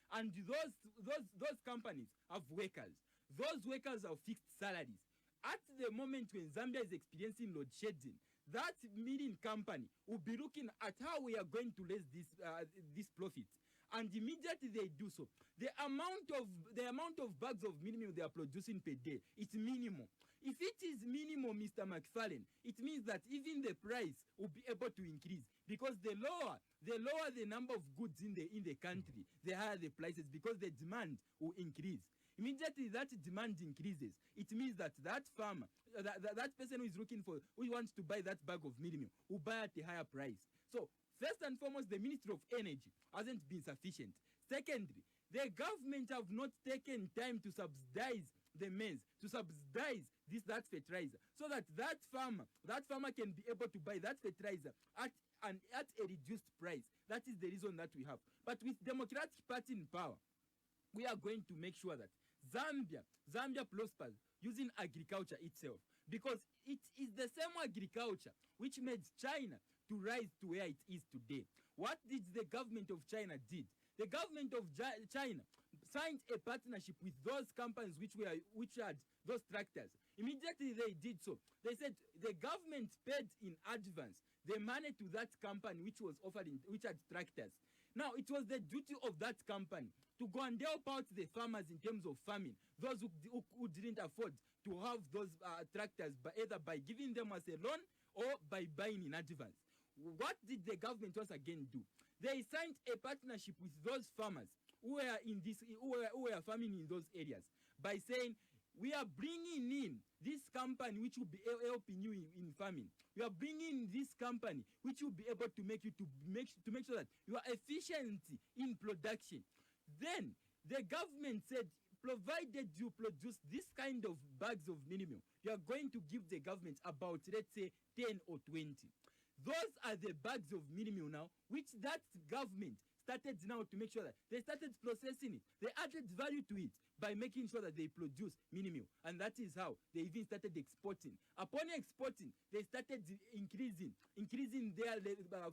And those companies have workers. Those workers have fixed salaries. At the moment when Zambia is experiencing load shedding, that milling company will be looking at how we are going to raise this profit. And immediately they do so. The amount of bags of milling they are producing per day, it's minimum. If it is minimum, Mr. McFarlane, it means that even the price will be able to increase, because the lower the number of goods in the country, the higher the prices, because the demand will increase. Immediately that demand increases, it means that farmer, that person who is looking for, who wants to buy that bag of milling, will buy at a higher price. So first and foremost, the Ministry of Energy hasn't been sufficient. Secondly, The government have not taken time to subsidize the maize, to subsidize that fertilizer, so that farmer can be able to buy that fertilizer at a reduced price. That is the reason that we have. But with Democratic Party in power, we are going to make sure that Zambia prospers using agriculture itself, because it is the same agriculture which made China to rise to where it is today. What did the government of China did? The government of China signed a partnership with those companies which had those tractors. Immediately they did so. They said the government paid in advance the money to that company which had tractors. Now, it was the duty of that company to go and help out the farmers in terms of farming, those who didn't afford to have those tractors, either by giving them as a loan or by buying in advance. What did the government once again do? They signed a partnership with those farmers who were farming in those areas by saying, we are bringing in this company which will be helping you in farming. We are bringing in this company which will be able to make sure that you are efficient in production. Then the government said, provided you produce this kind of bags of minimum, you are going to give the government about, let's say, 10 or 20. Those are the bags of minimum now, which that government started now to make sure that they started processing it. They added value to it by making sure that they produce minimum. And that is how they even started exporting. Upon exporting, they started increasing their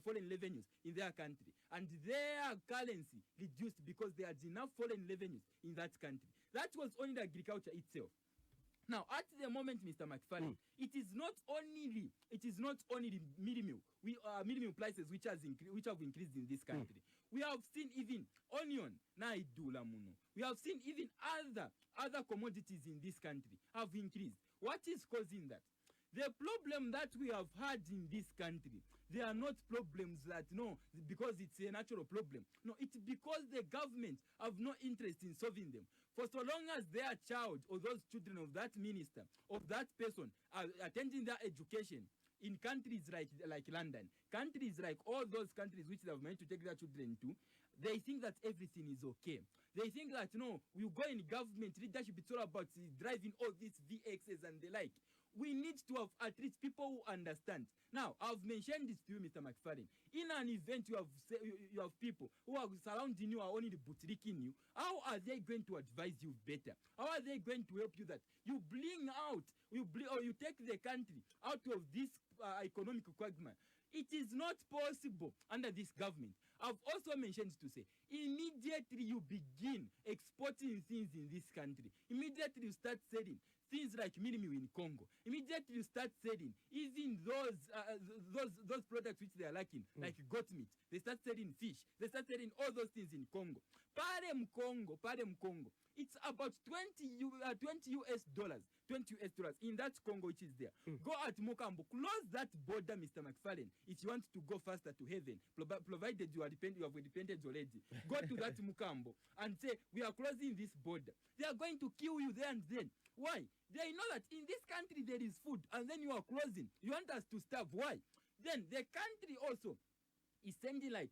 foreign revenues in their country. And their currency reduced because they had enough foreign revenues in that country. That was only the agriculture itself. Now, at the moment, Mr. McFarlane, it is not only the minimum prices which have increased in this country. We have seen even onion, we have seen even other commodities in this country have increased. What is causing that? The problem that we have had in this country, they are not problems that, because it's a natural problem. No, it's because the government have no interest in solving them. For so long as their child or those children of that minister, of that person, are attending their education in countries like London, countries like all those countries which they have managed to take their children to, they think that everything is okay. They think that, we go in government leadership, it's all about driving all these VXs and the like. We need to have at least people who understand. Now, I've mentioned this to you, Mr. McFarlane. In an event, you have people who are surrounding you, are only bootlicking you. How are they going to advise you better? How are they going to help you that you you take the country out of this economic quagmire? It is not possible under this government. I've also mentioned to say, immediately you begin exporting things in this country, immediately you start selling things like minimum in Congo, immediately you start selling even those products which they are lacking, like goat meat. They start selling fish. They start selling all those things in Congo. Parem Congo. It's about 20 US dollars in that Congo which is there. Go at Mukambo, close that border, Mr. McFarlane, if you want to go faster to heaven, provided you have repented already. Go to that Mukambo and say, we are closing this border. They are going to kill you there and then. Why? They know that in this country there is food, and then you are closing. You want us to starve. Why? Then the country also is sending like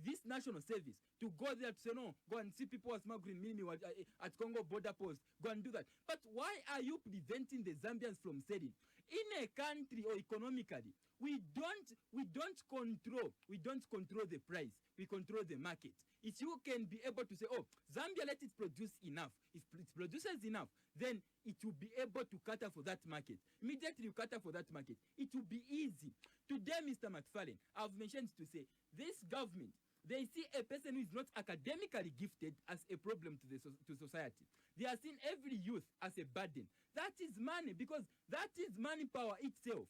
this national service to go there to say, no, go and see people are smuggling minimum at Congo border post. Go and do that. But why are you preventing the Zambians from selling? In a country or economically, we don't control the price. We control the market. If you can be able to say, Zambia, let it produce enough. If it produces enough, then it will be able to cater for that market. Immediately you cater for that market, it will be easy. Today, Mr. McFarlane, I've mentioned to say, this government, they see a person who is not academically gifted as a problem to society. They are seeing every youth as a burden. That is money, because that is money power itself.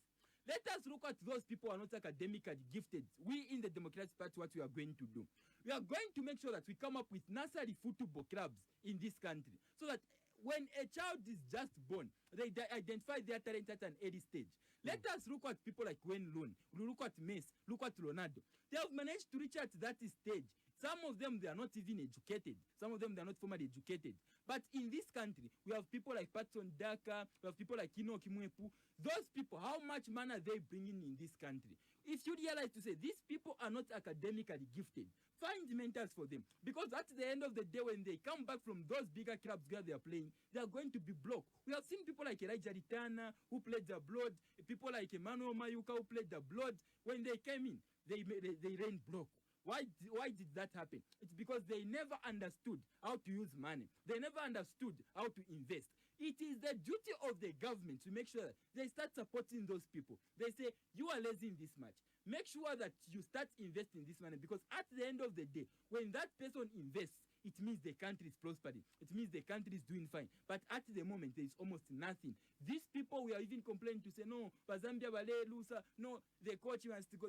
Let us look at those people who are not academically gifted. We in the Democratic Party, what we are going to do, we are going to make sure that we come up with nursery football clubs in this country, so that when a child is just born, they identify their talent at an early stage. Let us look at people like Wayne Loon, look at Messi, look at Ronaldo. They have managed to reach at that stage Some of them, they are not even educated. Some of them, they are not formally educated. But in this country, we have people like Patson Daka, we have people like Kino Kimwepu. Those people, how much money are they bringing in this country? If you realize to say, these people are not academically gifted, find mentors for them. Because at the end of the day, when they come back from those bigger clubs where they are playing, they are going to be blocked. We have seen people like Elijah Ritana, who played the blood, people like Emmanuel Mayuka, who played the blood. When they came in, they ran block. Why did that happen? It's because they never understood how to use money. They never understood how to invest. It is the duty of the government to make sure that they start supporting those people. They say, you are lazy in this much. Make sure that you start investing this money, because at the end of the day, when that person invests, it means the country is prospering. It means the country is doing fine. But at the moment, there is almost nothing. These people, we are even complaining to say, no, Bazambia Bale, Lusa, no, the coach wants to go.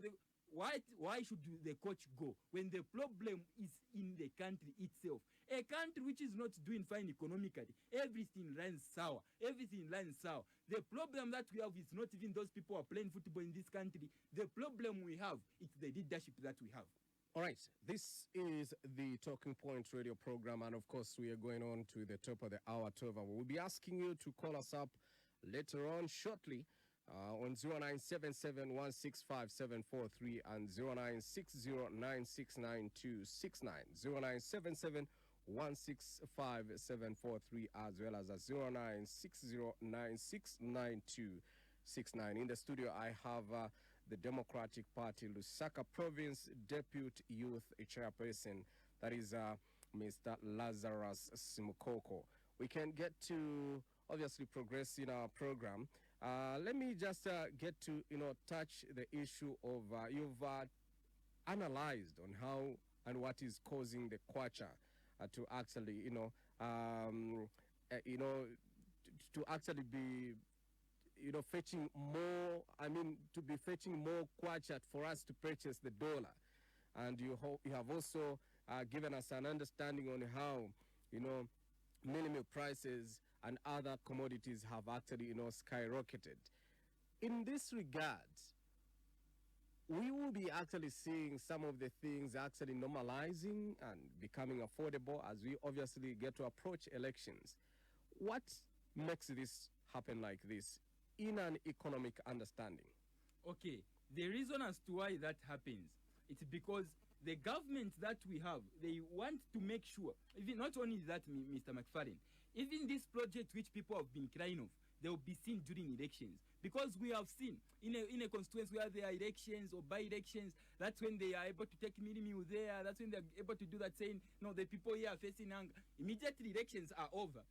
Why should the coach go when the problem is in the country itself? A country which is not doing fine economically, everything runs sour. Everything runs sour. The problem that we have is not even those people who are playing football in this country. The problem we have is the leadership that we have. All right, this is the Talking Point radio program, and of course, we are going on to the top of the hour, 12 hour. We'll be asking you to call us up later on shortly on 0977-165-743 and 0960-969269, 0977-165-743, as well as 0960-969269. In the studio, I have the Democratic Party Lusaka Province Deputy Youth Chairperson, that is Mr. Lazarous Simukoko. We can get to obviously progress in our program. Let me just get to touch the issue of you've analyzed on how and what is causing the kwacha to actually to actually be fetching more, to be fetching more kwacha for us to purchase the dollar. And you have also given us an understanding on how, minimum prices and other commodities have actually, skyrocketed. In this regard, we will be actually seeing some of the things actually normalizing and becoming affordable as we obviously get to approach elections. What makes this happen like this in an economic understanding? Okay, the reason as to why that happens, it's because the government that we have, they want to make sure, even not only that, Mr. McFarlane, even this project which people have been crying of, they will be seen during elections. Because we have seen in a constituency where there are elections or by-elections, that's when they are able to take minimum there, that's when they are able to do that, saying, no, the people here are facing hunger. Immediately elections are over.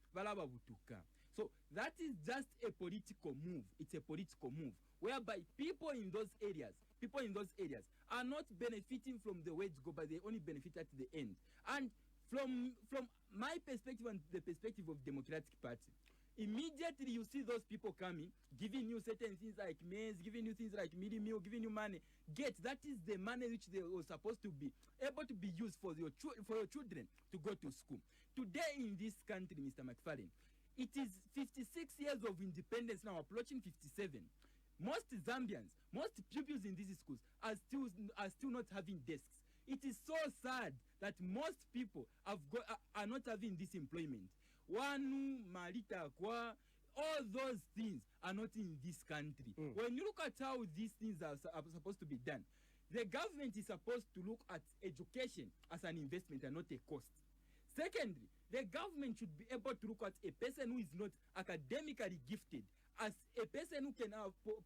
So that is just a political move. It's a political move whereby people in those areas are not benefiting from the wage go, but they only benefit at the end. And from my perspective and the perspective of Democratic Party, immediately you see those people coming, giving you certain things like maize, giving you things like midi meal, giving you money. That is the money which they were supposed to be able to be used for your children to go to school. Today in this country, Mr. McFarlane, it is 56 years of independence now, approaching 57. Most Zambians, most pupils in these schools are still not having desks. It is so sad that most people are not having this employment. Wanu, Marita, Kwa, all those things are not in this country. When you look at how these things are supposed to be done, the government is supposed to look at education as an investment and not a cost. Secondly, the government should be able to look at a person who is not academically gifted as a person who can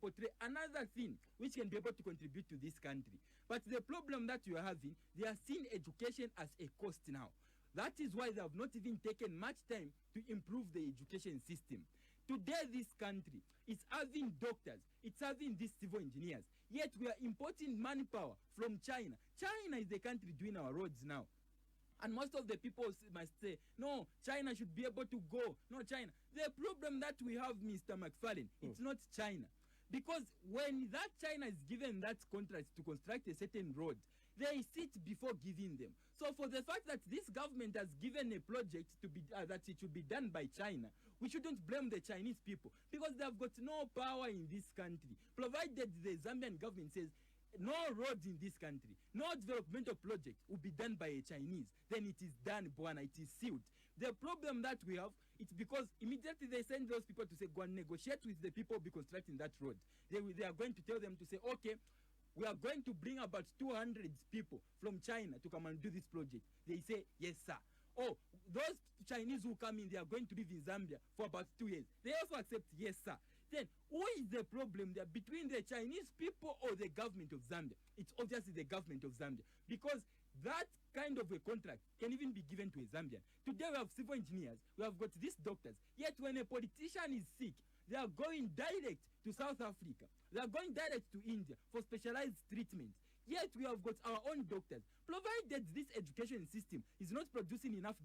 portray another thing which can be able to contribute to this country. But the problem that you are having, they are seeing education as a cost now. That is why they have not even taken much time to improve the education system. Today, this country is having doctors, it's having these civil engineers, yet we are importing manpower from China. China is the country doing our roads now. And most of the people must say, no, China should be able to go. No, China. The problem that we have, Mr. McFarlane, it's not China. Because when that China is given that contract to construct a certain road, they sit before giving them. So for the fact that this government has given a project to be that it should be done by China, we shouldn't blame the Chinese people because they have got no power in this country. Provided the Zambian government says, no roads in this country, no developmental project will be done by a Chinese, then it is done, Buana, it is sealed. The problem that we have, it's because immediately they send those people to say, go and negotiate with the people who be constructing that road. They are going to tell them to say, okay, we are going to bring about 200 people from China to come and do this project. They say, yes, sir. Oh, those Chinese who come in, they are going to live in Zambia for about 2 years. They also accept, yes, sir. Then, who is the problem there between the Chinese people or the government of Zambia? It's obviously the government of Zambia, because that kind of a contract can even be given to a Zambian. Today we have civil engineers, we have got these doctors, yet when a politician is sick, they are going direct to South Africa. They are going direct to India for specialized treatment. Yet we have got our own doctors. Provided this education system is not producing enough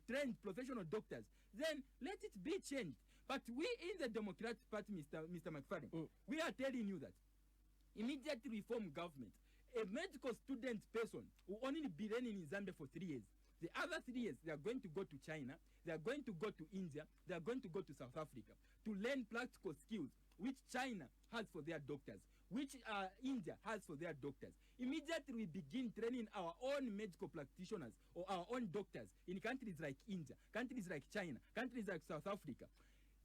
trained professional doctors, then let it be changed. But we in the Democratic Party, Mr. McFarlane, we are telling you that immediate reform government, a medical student person will only be learning in Zambia for 3 years. The other 3 years, they are going to go to China, they are going to go to India, they are going to go to South Africa to learn practical skills which China has for their doctors, which India has for their doctors. Immediately we begin training our own medical practitioners or our own doctors in countries like India, countries like China, countries like South Africa.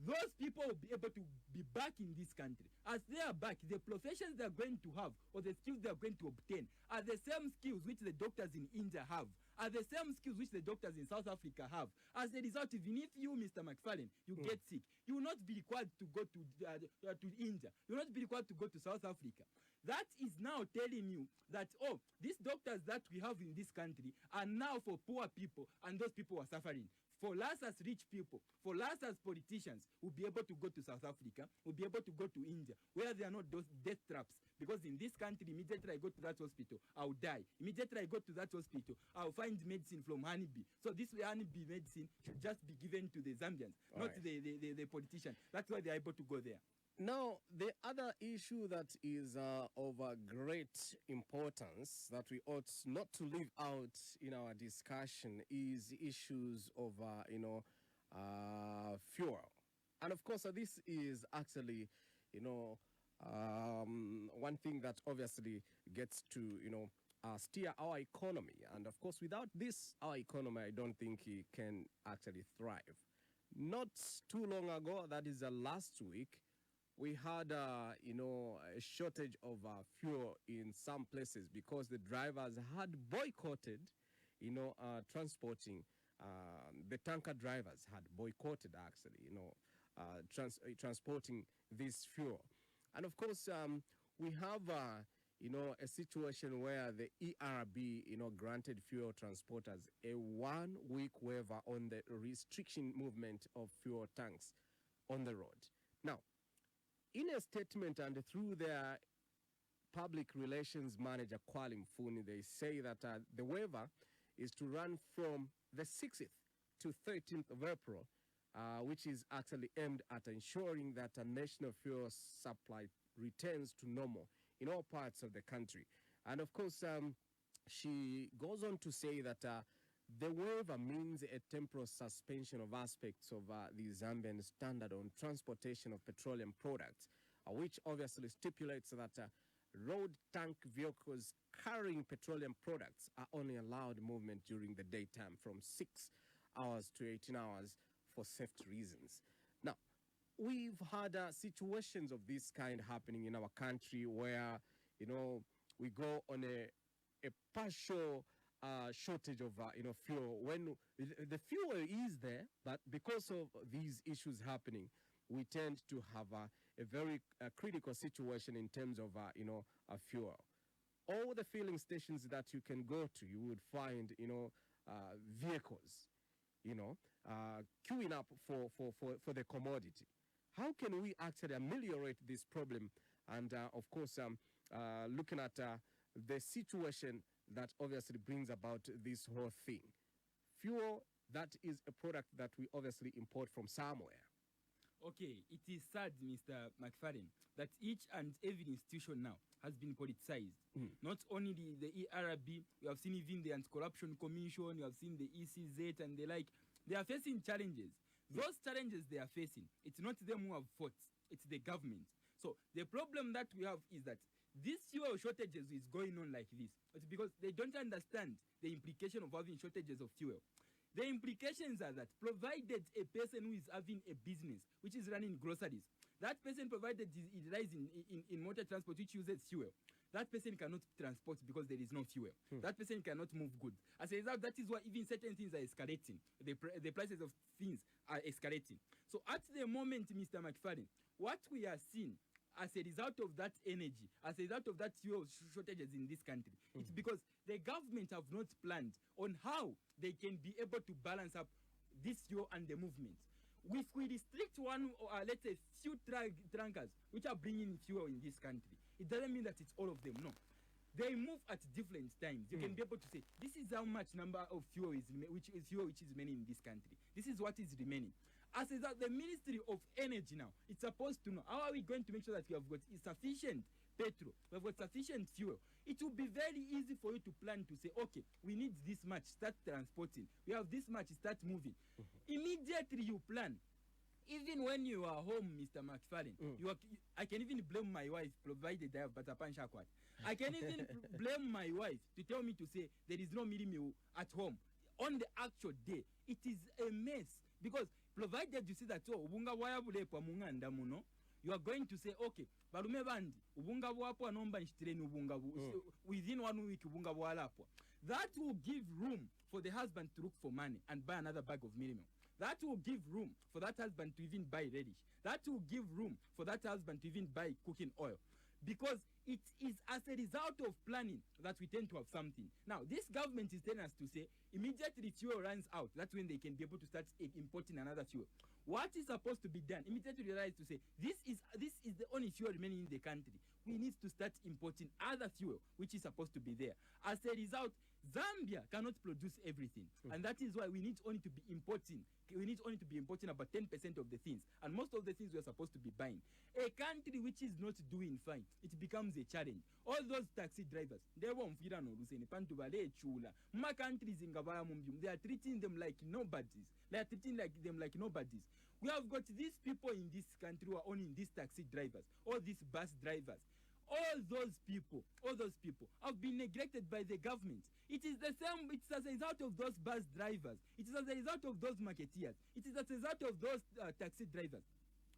Those people will be able to be back in this country. As they are back, the professions they are going to have or the skills they are going to obtain are the same skills which the doctors in India have, are the same skills which the doctors in South Africa have. As a result, even if you, Mr. McFarlane, you get sick, you will not be required to go to India. You will not be required to go to South Africa. That is now telling you that, oh, these doctors that we have in this country are now for poor people, and those people are suffering. For us as rich people, for us as politicians, we'll be able to go to South Africa, we'll be able to go to India, where there are not those death traps. Because in this country, immediately I go to that hospital, I'll die. Immediately I go to that hospital, I'll find medicine from honeybee. So this honeybee medicine should just be given to the Zambians, not the politicians. That's why they're able to go there. Now, the other issue that is of great importance that we ought not to leave out in our discussion is the issues of, fuel. And of course, this is actually, one thing that obviously gets to, steer our economy. And of course, without this, our economy, I don't think it can actually thrive. Not too long ago, that is last week, we had, a shortage of fuel in some places because the drivers had boycotted, transporting. The tanker drivers had boycotted, actually, transporting this fuel. And of course, we have, a situation where the ERB, granted fuel transporters a 1-week waiver on the restriction movement of fuel tanks on the road. Now, in a statement and through their public relations manager, Kwali Mfuni, they say that the waiver is to run from the 6th to 13th of April, which is actually aimed at ensuring that a national fuel supply returns to normal in all parts of the country. And of course, she goes on to say that the waiver means a temporal suspension of aspects of the Zambian standard on transportation of petroleum products, which obviously stipulates that road tank vehicles carrying petroleum products are only allowed movement during the daytime from 6 hours to 18 hours for safety reasons. Now, we've had situations of this kind happening in our country where, we go on a partial shortage of fuel when the fuel is there, but because of these issues happening, we tend to have a very critical situation in terms of fuel. All the filling stations that you can go to, you would find vehicles queuing up for the commodity. How can we actually ameliorate this problem? And of course, looking at the situation that obviously brings about this whole thing. Fuel, that is a product that we obviously import from somewhere. Okay, it is sad, Mr. McFarlane, that each and every institution now has been politicized. Not only the ERB, we have seen even the Anti-Corruption Commission, we have seen the ECZ and the like. They are facing challenges. Those challenges they are facing, it's not them who have fought, it's the government. So the problem that we have is that this fuel shortages is going on like this. It's because they don't understand the implication of having shortages of fuel. The implications are that provided a person who is having a business which is running groceries, that person provided it lies in motor transport which uses fuel, that person cannot transport because there is no fuel. That person cannot move goods. As a result, that is why even certain things are escalating. The prices of things are escalating. So at the moment, Mr. McFarlane, what we are seeing as a result of that energy, as a result of that fuel shortages in this country, it's because the government have not planned on how they can be able to balance up this fuel and the movement. If we restrict one, or let's say few trunkers which are bringing fuel in this country, it doesn't mean that it's all of them. No, they move at different times. You can be able to say this is how much number of fuel is which is remaining in this country. This is what is remaining. As is that the Ministry of Energy now, it's supposed to know how are we going to make sure that we have got sufficient petrol, we have got sufficient fuel. It will be very easy for you to plan to say, okay, we need this much, start transporting. We have this much, start moving. Immediately you plan. Even when you are home, Mr. McFarlane, I can even blame my wife, provided I have butter pan shakwat. I can even blame my wife to tell me to say there is no meal at home. On the actual day, it is a mess. Because provided you see that ubunga bwayabulepa munganda muno, you are going to say, okay, balume bandi ubunga bwapwa nomba nshitire ubunga within 1 week ubunga bwalapwa. That will give room for the husband to look for money and buy another bag of minimum. That will give room for that husband to even buy radish. That will give room for that husband to even buy cooking oil. Because it is as a result of planning that we tend to have something. Now, this government is telling us to say, immediately fuel runs out, that's when they can be able to start importing another fuel. What is supposed to be done? Immediately realize to say, this is the only fuel remaining in the country. We need to start importing other fuel, which is supposed to be there. As a result, Zambia cannot produce everything. And that is why we need only to be importing. We need only to be importing about 10% of the things. And most of the things we are supposed to be buying. A country which is not doing fine, it becomes a challenge. All those taxi drivers, they won't feel no losing. My countries in Gabaya Mumbium, they are treating them like nobodies. They are treating them like nobodies. We have got these people in this country who are owning these taxi drivers, all these bus drivers. All those people have been neglected by the government. It is the same, it's as a result of those bus drivers. It is as a result of those marketeers. It is as a result of those taxi drivers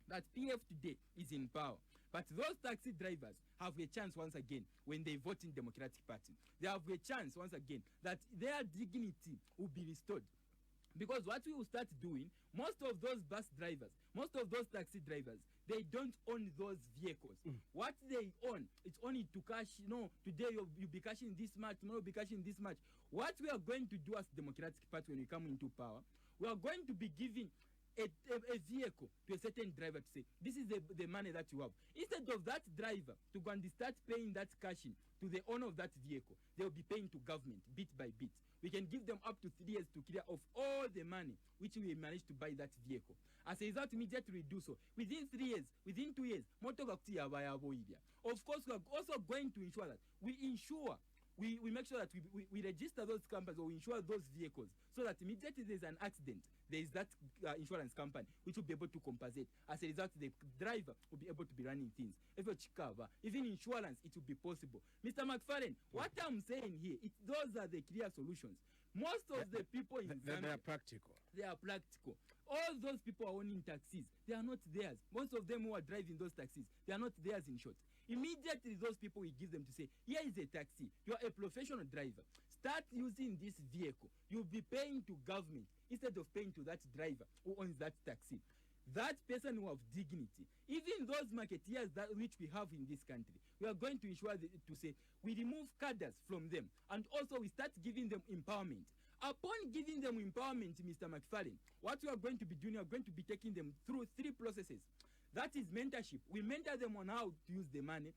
that PF today is in power. But those taxi drivers have a chance once again when they vote in Democratic Party. They have a chance once again that their dignity will be restored. Because what we will start doing, most of those bus drivers, most of those taxi drivers, they don't own those vehicles. What they own, it's only to cash, today you'll be cashing this much, tomorrow you'll be cashing this much. What we are going to do as Democratic Party when we come into power, we are going to be giving a vehicle to a certain driver to say, this is the money that you have. Instead of that driver to go and start paying that cashing to the owner of that vehicle, they will be paying to government bit by bit. We can give them up to 3 years to clear off all the money which we managed to buy that vehicle. As a result, immediately we do so. Within 3 years, within 2 years, of course, we are also going to ensure that we make sure that we register those companies or we insure those vehicles so that immediately there's an accident, there is that insurance company which will be able to compensate. As a result, the driver will be able to be running things. If you cover, even insurance, it will be possible. Mr. McFarlane, what I'm saying here, those are the clear solutions. Most of the people in Zambia, they are practical. They are practical. All those people are owning taxis. They are not theirs. Most of them who are driving those taxis, they are not theirs in short. Immediately, those people will give them to say, here is a taxi. You are a professional driver. Start using this vehicle. You'll be paying to government instead of paying to that driver who owns that taxi. That person will have dignity. Even those marketeers which we have in this country, we are going to ensure to say we remove cadres from them, and also we start giving them empowerment. Upon giving them empowerment, Mr. McFarlane, what we are going to be doing, we are going to be taking them through 3 processes. That is mentorship. We mentor them on how to use the money.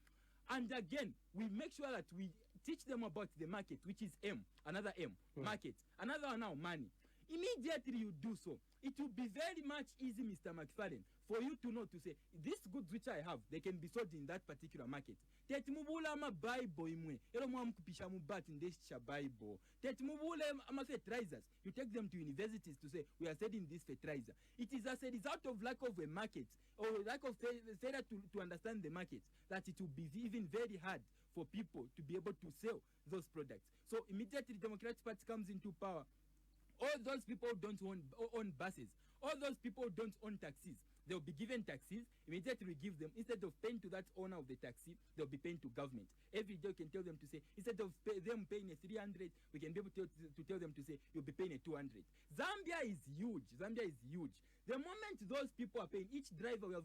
And again, we make sure that we teach them about the market, which is M, another M, market, another one now, money. Immediately you do so, it will be very much easy, Mr. McFarlane, for you to know to say these goods which I have, they can be sold in that particular market. Teti mubula ama Bible imwe, ero mwamukupisha mubati ndesha Bible. Teti mubula ama fertilizers, you take them to universities to say we are selling this fertilizer. It is as a result of lack of a market or lack of failure to understand the market that it will be even very hard for people to be able to sell those products. So immediately the Democratic Party comes into power. All those people who don't own buses, all those people who don't own taxis, they'll be given taxis. Immediately we give them, instead of paying to that owner of the taxi, they'll be paying to government. Every day we can tell them to say, instead of them paying a 300, we can be able to tell them to say, you'll be paying a 200. Zambia is huge. Zambia is huge. The moment those people are paying, each driver we are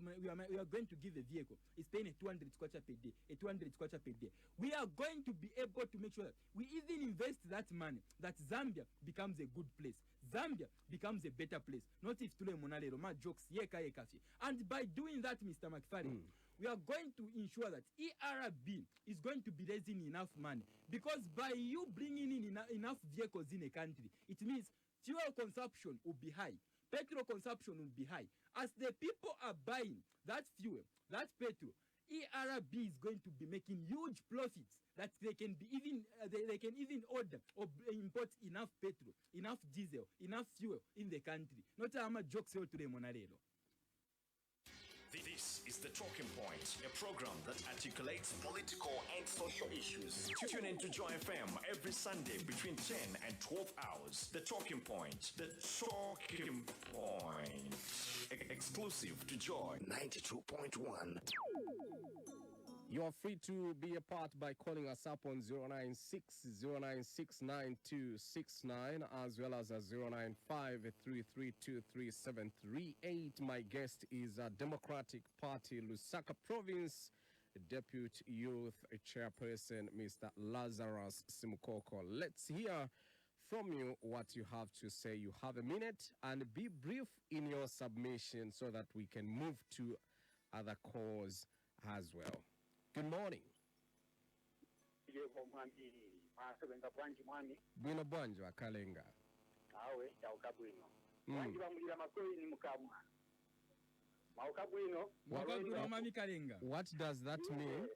going to give a vehicle is paying a 200 kwacha per day, a 200 kwacha per day. We are going to be able to make sure that we even invest that money, that Zambia becomes a good place. Zambia becomes a better place. Not if tule monalero, ma jokes, yeka yekafi. And by doing that, Mr. McFarlane, we are going to ensure that ERB is going to be raising enough money. Because by you bringing in enough vehicles in a country, it means fuel consumption will be high. Petrol consumption will be high. As the people are buying that fuel, that petrol, ERB is going to be making huge profits that they can be even they can even order or import enough petrol, enough diesel, enough fuel in the country. Not a jokes to the monarero. This is The Talking Point, a program that articulates political and social issues. Tune in to Joy FM every Sunday between 10 and 12 hours. The Talking Point. The Talking Point. Exclusive to Joy 92.1. You are free to be a part by calling us up on 096-096-9269 as well as 095-3323738. My guest is Democratic Party Lusaka Province Deputy Youth Chairperson, Mr. Lazarous Simukoko. Let's hear from you what you have to say. You have a minute and be brief in your submission so that we can move to other calls as well. Good morning. Bwino bwanjo akalenga. Awe chauka bwino. Wanji bamulira makoli ni mukamwa. Mauka bwino. What does that mean?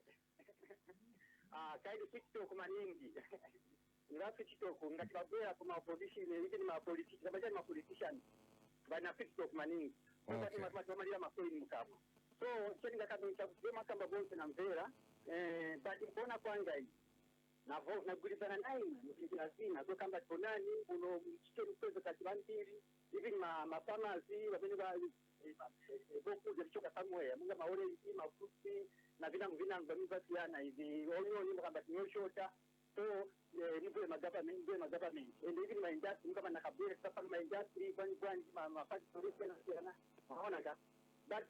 Kaidi TikTok maningi. Ngati TikTok ngati babera kuma opposition ni ma politician, babaje ma politician. Bana TikTok maningi. Ngati matumaliya makoli ni mukamwa. So chenga kabisa kusema kamba bonse na mvera badi mbona kwanga hii na vote na gulizana naye msikilazina so kamba tonani uno mchike mpezo katibantiri hivi ma pharmacy wabeni ba boku zilichoka somewhere munga maore hivi mafuti na vina mbamiziana hivi onyo ni kamba kinyoshota so nipo government and even my industry kama nakabure sasa my industry kwani ma factory na naona ka but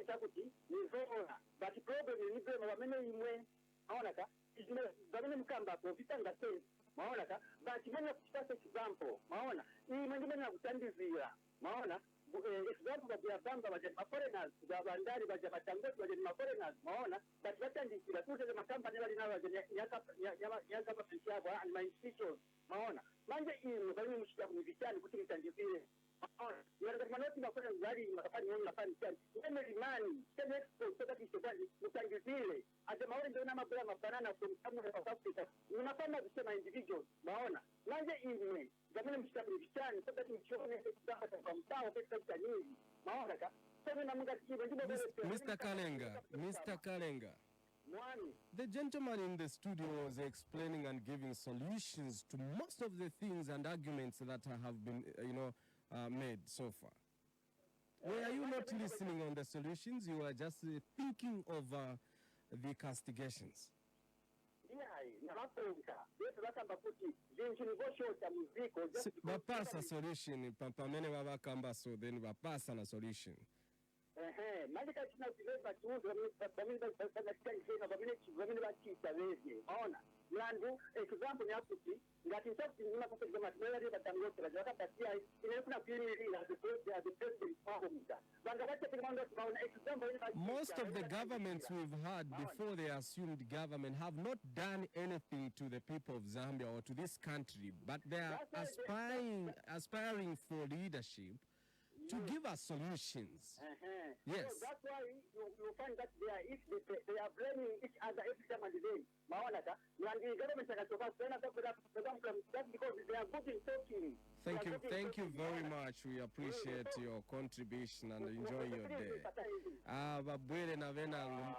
chakuti ni zona but problem ni problem wamene imwe naona ka izime bamene mkamba ko vitanga sense naona ka but menya kuchukua example naona hii mwingine na kutandizia naona example ya bamba baje foreigners ya bandari baje matangazo baje foreigners naona but batandizia tu za makamba ni bali na baje yaka pesa yabo and my institutions naona manje hii bali mshika kunivitani kuti mtandizia Yara manoti makona ngari makafani woni nafani cyane. Ene limani, ene export so that is the one mutangizile. Ate maori ndio na mabaya mabanana from somewhere South Africa. Unafanya kusema individuals, naona. Nanje ime, jamani mshikapi vichani so that mchone kutaka kwa mtao pesa nyingi. Naona ka. So na munga kibe ndio Mr. Kalenga. The gentleman in the studio was explaining and giving solutions to most of the things and arguments that have been, made so far. Were you not listening on the solutions? You were just thinking of the castigations. Bapasa solution, pamene wabakamba so then bapasa na solution. Malika china kuleza tuzo bamini bachisa lezi. Ona. Landu example ni akuti ngati ntafuti nima kusema matimela batangote bajaka pasia inafuna kwimiri ya the president Mahmuda. Banga wacha pengine tunaona example most of the governments we've had before they assumed government have not done anything to the people of Zambia or to this country, but they are aspiring for leadership. to give us solutions. Yes. So that's why you find that they are blaming each other every time and day. Mawanata, and the government that's because they are good in talking. Thank you very much. We appreciate your contribution and enjoy your day. Babwele na venangu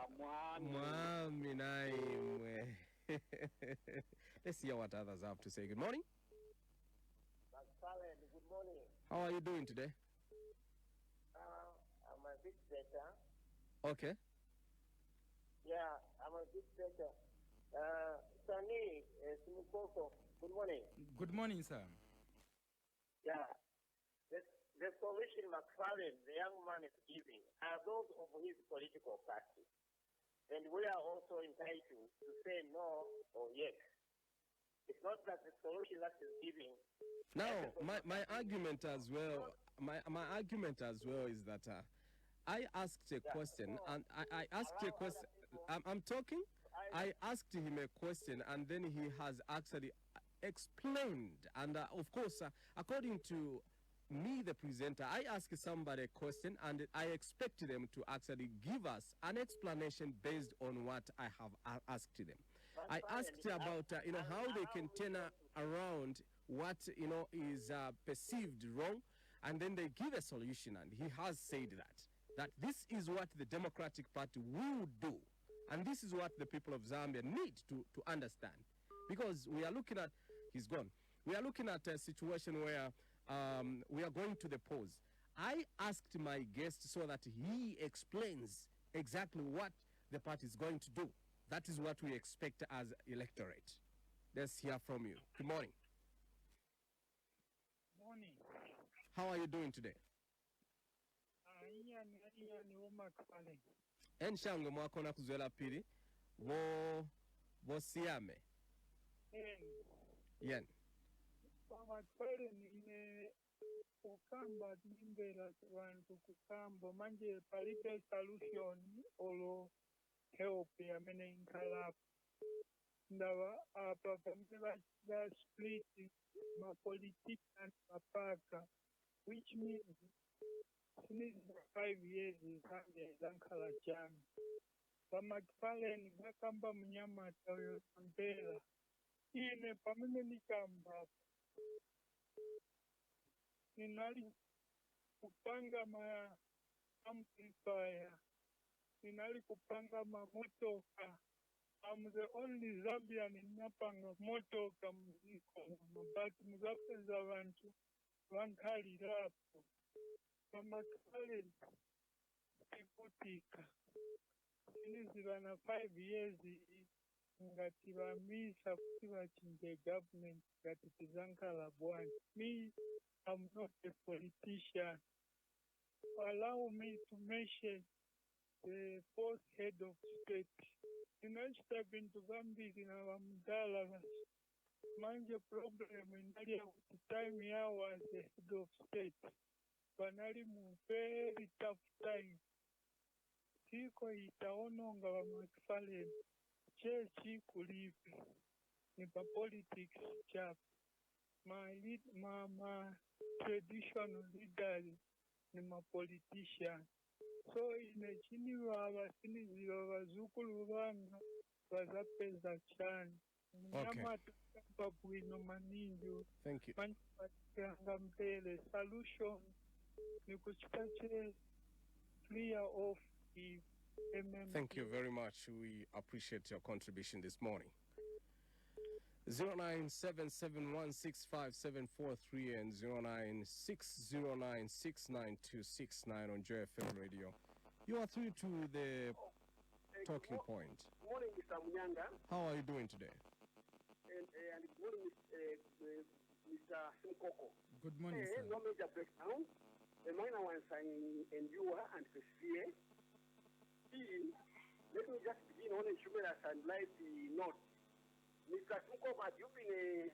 mwami na imwe. Let's hear what others have to say. Good morning. Good morning. How are you doing today? I'm a bit better. Okay. Yeah, I'm a bit better. Sunny, Simukoko, good morning. Good morning, sir. Yeah. The solution McFarlane, the young man, is giving are those of his political party. And we are also entitled to say no or yes. It's not that the solution that is giving. Now, my argument as well, my argument as well is that I asked a question, and I asked a question. I'm talking. I asked him a question, and then he has actually explained. And of course, according to me, the presenter, I asked somebody a question, and I expect them to actually give us an explanation based on what I have asked them. I asked about how they can turn around what is perceived wrong, and then they give a solution, and he has said that this is what the Democratic Party will do, and this is what the people of Zambia need to understand, because we are looking at, he's gone, we are looking at a situation where we are going to the polls. I asked my guest so that he explains exactly what the party is going to do. That is what we expect as electorate. Let's hear from you. Good morning. Morning. How are you doing today? Enshango mwakona kuzwela pili bo siame. Yen. Kukamba nimbera bantu kukamba manje palibe solution olo help yamene inkala ndaba apa pamela the split ma politician mapaka, which means since 5 years Zambia izankhala jami pamakufaleni bakamba mnyama tayo mbela ine pamene nikamba ninali kupanga ma amplifier, ninali kupanga ma motoka. I'm the only Zambian napanga motoka muziko, but muzapenza abantu bankali rapo. Pamakale ikutika. Sinizibana 5 years ngati bamisa kuti bachinje government ngati tizankala bwanji. Me, I'm not a politician. Allow me to mention the fourth head of state. Step into Gambia in our Mdala. Manje problem in the time I was the head of state. Banali mu very tough time. Siko itaononga wa McFarlane. Chechi kulipi. Nipa politics chap. My traditional leaders ni ma politician. So inechini wabasini wazukulu wanga wazapeza chani. Thank you. Solution ni kuchitache clear off the MMP. Thank you very much. We appreciate your contribution this morning. 0977165743 and 0960969269 on JFM Radio. You are through to the talking point. Morning, Mr. Munyanga. How are you doing today? And good morning, Mr. Simukoko. Good morning, sir. No major breakdown. The minor ones are endure and persevere. Let me just begin on a humorous and lively note. Mr. Simukoko, had you been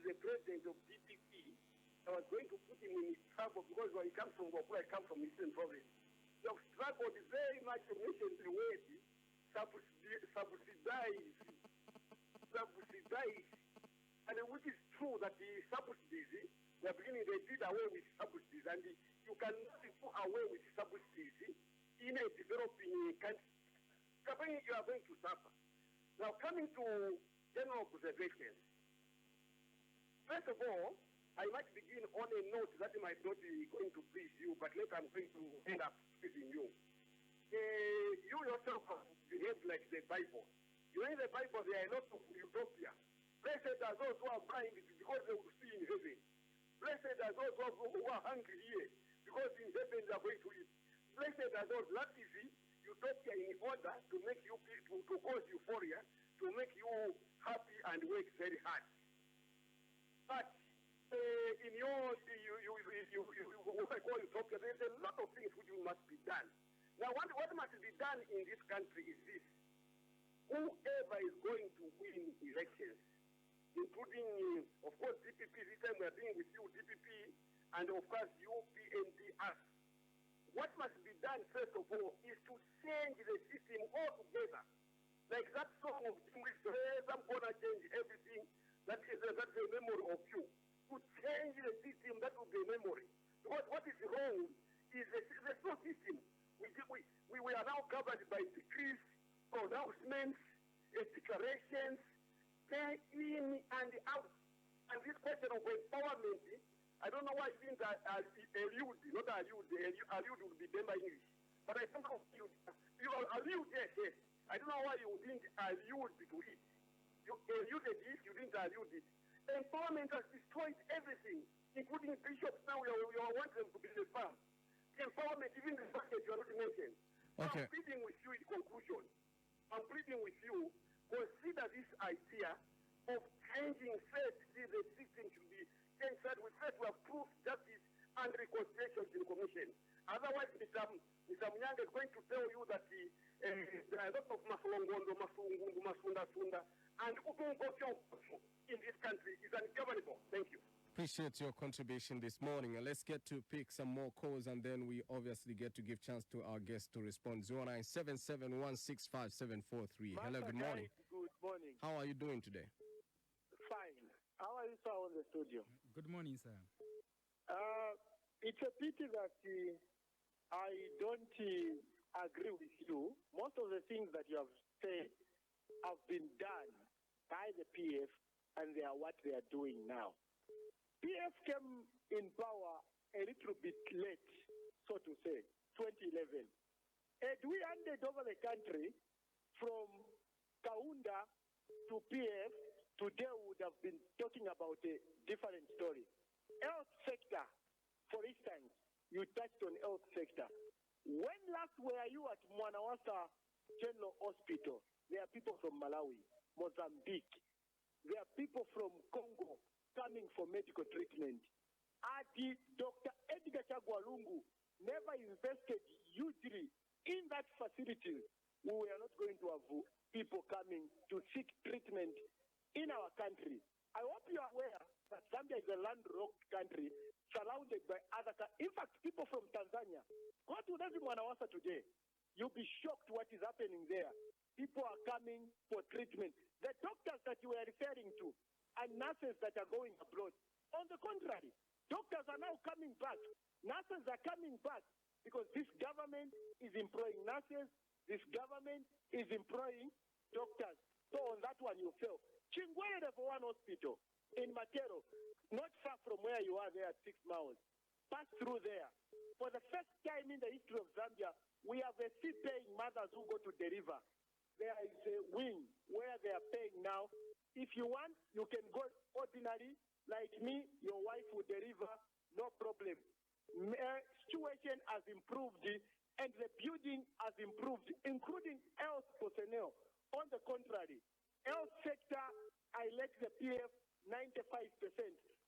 the president of DPP, I was going to put him in his trouble because when he comes from Gokula, I come from Eastern Province. You have struggled very much to mention the word subsidize. And which is true that the subsidies, they are beginning, they did away with subsidies, and you cannot do away with subsidies in a developing country. You are going to suffer. Now, coming to general observations. First of all, I might begin on a note that might not be going to please you, but later I'm going to end up pleasing you. You yourself have behaved like the Bible. You know, in the Bible, there are a lot of utopia. Blessed are those who are blind because they will see in heaven. Blessed are those who are hungry here because in heaven they are going to eat. Blessed are those, that is utopia in order to make you, to cause euphoria, to make you happy and work very hard. But in your, what I call utopia, there's a lot of things which must be done. Now, what must be done in this country is this. Whoever is going to win elections, including, of course, DPP, this time we are dealing with you, DPP, and of course, UPNDR. What must be done, first of all, is to change the system altogether. Like that song of English, I'm going to change everything that's a memory of you. To change the system, that will be a memory. Because what is wrong is there's no system. We are now covered by decrees, pronouncements, declarations, day in and out. And this question of empowerment, I don't know why it means that allude, not allude would be done by English. But I think you allude, yes. I don't know why you didn't allude to it. You alluded it, you didn't allude it. Empowerment has destroyed everything, including bishops. Now we want them to be the farm. Empowerment, even the package you are not mentioned. Okay. I'm pleading with you in conclusion. I'm pleading with you, consider this idea of changing first, the system should be changed first. We first to have truth, justice, and reconciliation in the commission. Otherwise, Mr. Munyanga is going to tell you that there are a lot of masulongondo, masungundu, masunda, and in this country is ungovernable. Thank you. Appreciate your contribution this morning. And let's get to pick some more calls, and then we obviously get to give chance to our guests to respond. 0977165743. Hello, good morning. Good morning. How are you doing today? Fine. How are you, sir, on the studio? Good morning, sir. It's a pity that I don't agree with you. Most of the things that you have said have been done by the PF, and they are what they are doing now. PF came in power a little bit late, so to say, 2011. And we handed over the country from Kaunda to PF. Today we would have been talking about a different story. Health sector, for instance, you touched on health sector. When last were you at Mwanawasa General Hospital? There are people from Malawi, Mozambique. There are people from Congo coming for medical treatment. Dr. Edgar Chagwalungu never invested hugely in that facility. We were not going to have people coming to seek treatment in our country. I hope you are aware that Zambia is a landlocked country surrounded by other countries. In fact, people from Tanzania, go to Mwanawasa today. You'll be shocked what is happening there. People are coming for treatment. The doctors that you were referring to and nurses that are going abroad. On the contrary, doctors are now coming back. Nurses are coming back because this government is employing nurses. This government is employing doctors. So on that one, you fail. Chingwere Level 1 Hospital in Matero, not far from where you are there at 6 miles. Pass through there. For the first time in the history of Zambia, we have a fee-paying mothers who go to deliver. There is a wing where they are paying now. If you want, you can go ordinary, like me, your wife will deliver, no problem. Situation has improved and the building has improved, including health personnel. On the contrary, health sector, I let the PF 95%